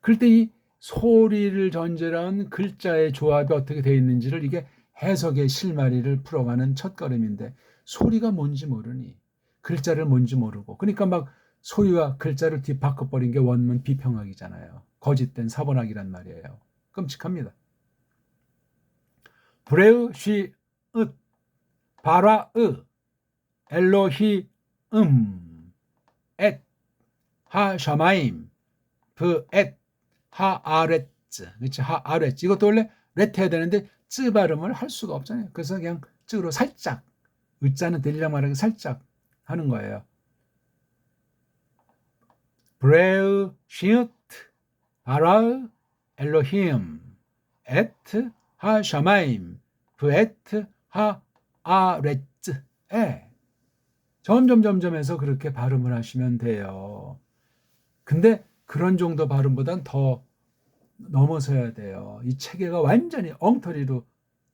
그럴 때 이 소리를 전제로 한 글자의 조합이 어떻게 되어 있는지를 이게 해석의 실마리를 풀어가는 첫걸음인데 소리가 뭔지 모르니 글자를 뭔지 모르고 그러니까 막 소리와 글자를 뒤바꿔버린 게 원문 비평학이잖아요. 거짓된 사본학이란 말이에요. 끔찍합니다. 브레우 쉬 읒 바라 으 엘로히 엣 하 샤마임 브엣 하 아렛즈 그렇지 하 아렛즈 이것도 원래 레트 해야 되는데 쯔 발음을 할 수가 없잖아요. 그래서 그냥 쯔로 살짝 으자는 들리려 말하기 살짝 하는 거예요. 브레우 시읒 바라 엘로힘 에트 하 샤마임 브에트 하 아렛즈 점점 해서 그렇게 발음을 하시면 돼요. 근데 그런 정도 발음보단 더 넘어서야 돼요. 이 체계가 완전히 엉터리로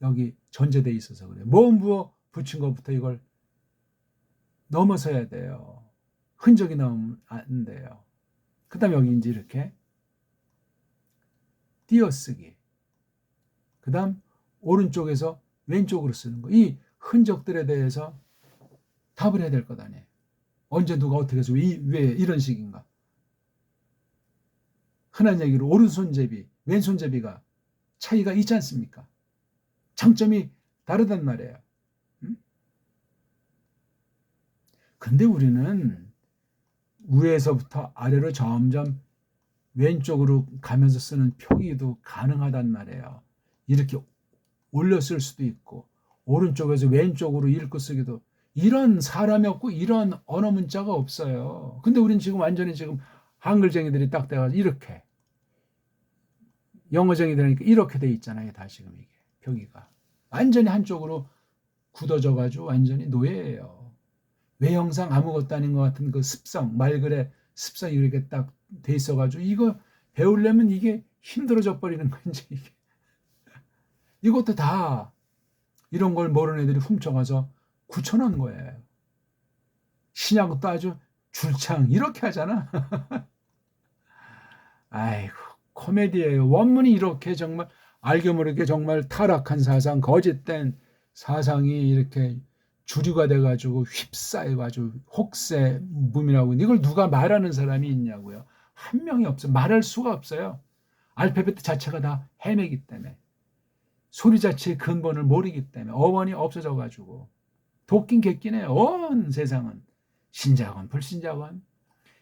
여기 전제돼 있어서 그래요. 모음 붙인 것부터 이걸 넘어서야 돼요. 흔적이 나오면 안 돼요. 그 다음에 여기 이제 이렇게 띄어쓰기. 그 다음 오른쪽에서 왼쪽으로 쓰는 거. 이 흔적들에 대해서 답을 해야 될 것 아니에요. 언제 누가 어떻게 해서 왜 이런 식인가. 흔한 얘기로 오른손잡이, 왼손잡이가 차이가 있지 않습니까? 장점이 다르단 말이에요. 근데 우리는 위에서부터 아래로 점점 왼쪽으로 가면서 쓰는 표기도 가능하단 말이에요. 이렇게 올려 쓸 수도 있고 오른쪽에서 왼쪽으로 읽고 쓰기도 이런 사람이 없고 이런 언어 문자가 없어요. 근데 우린 지금 완전히 지금 한글쟁이들이 딱 돼가지고 이렇게 영어쟁이들이니까 이렇게 돼 있잖아요. 다 지금 이게 표기가 완전히 한쪽으로 굳어져가지고 완전히 노예예요. 외형상 아무것도 아닌 것 같은 그 습성, 말글의 습성이 이렇게 딱 돼 있어가지고 이거 배우려면 이게 힘들어져 버리는 건지 이것도 다 이런 걸 모르는 애들이 훔쳐가서 굳혀놓은 거예요. 신약도 아주 줄창 이렇게 하잖아. 아이고 코미디예요. 원문이 이렇게 정말 알게 모르게 정말 타락한 사상, 거짓된 사상이 이렇게 주류가 돼가지고 휩싸여가지고 혹세 무민하고 이걸 누가 말하는 사람이 있냐고요. 한 명이 없어요. 말할 수가 없어요. 알파벳 자체가 다 헤매기 때문에 소리 자체의 근본을 모르기 때문에 어원이 없어져가지고 도끼 객기네. 온 세상은 신자건 불신자건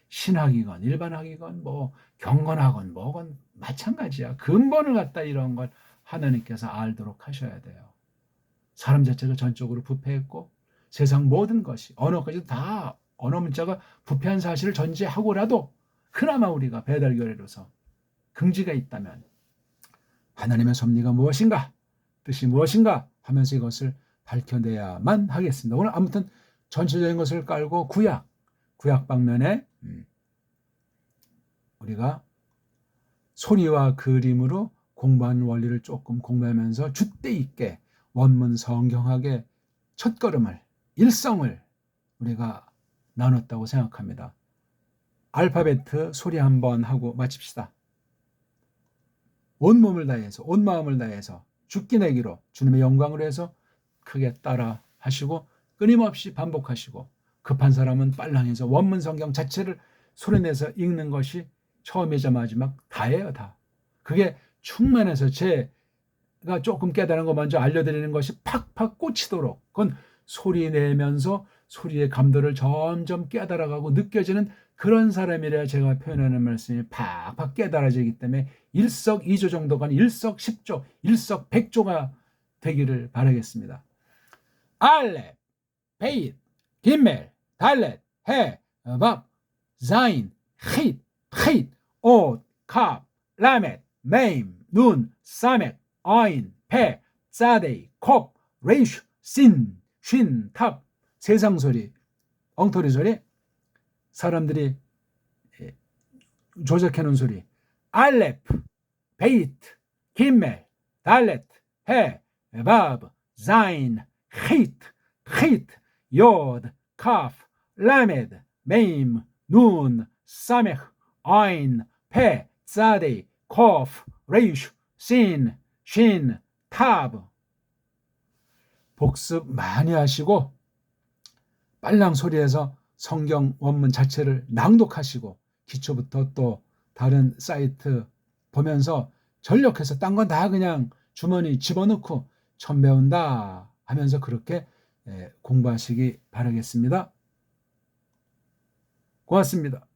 신학이건 일반학이건 뭐 경건하건 뭐건 마찬가지야. 근본을 갖다 이런 걸 하나님께서 알도록 하셔야 돼요. 사람 자체가 전적으로 부패했고 세상 모든 것이 언어까지도 다 언어 문자가 부패한 사실을 전제하고라도 그나마 우리가 배달교회로서 긍지가 있다면 하나님의 섭리가 무엇인가, 뜻이 무엇인가 하면서 이것을 밝혀내야만 하겠습니다. 오늘 아무튼 전체적인 것을 깔고 구약 방면에 우리가 소리와 그림으로 공부하는 원리를 조금 공부하면서 줏대 있게 원문 성경학의 첫걸음을, 일성을 우리가 나눴다고 생각합니다. 알파벳 소리 한번 하고 마칩시다. 온 몸을 다해서, 온 마음을 다해서 죽기 내기로 주님의 영광으로 해서 크게 따라 하시고 끊임없이 반복하시고 급한 사람은 빨랑해서 원문 성경 자체를 소리내서 읽는 것이 처음이자 마지막 다예요, 다. 그게 충만해서 제가 조금 깨달은 거 먼저 알려드리는 것이 팍팍 꽂히도록 그건 소리 내면서 소리의 감도를 점점 깨달아가고 느껴지는 그런 사람이라 제가 표현하는 말씀이 팍팍 깨달아지기 때문에 일석이조 정도가 아니라 일석십조, 일석백조가 되기를 바라겠습니다. 알렙, 베잇, 김멜, 달렛, 해, 밥, 자인, 힛, 힛, 옷, 캅, 라멧, 메임, 눈, 사멕, 아인, 페, 짜데이, 콥, 레이슈, 신, 쉰, 탑. 세상 소리, 엉터리 소리, 사람들이 조작해놓은 소리. 알렙, 베이트, 김멜, 달렛, 해, 바브, 자인, 히트, 히트, 요드, 카프, 라메드, 메임, 눈, 사메흐, 아인, 페, 짜데이, 코프, 레이슈, 신, 쉰, 타브. 복습 많이 하시고 빨랑 소리에서 성경 원문 자체를 낭독하시고 기초부터 또 다른 사이트 보면서 전력해서 딴 건 다 그냥 주머니 집어넣고 처음 배운다 하면서 그렇게 공부하시기 바라겠습니다. 고맙습니다.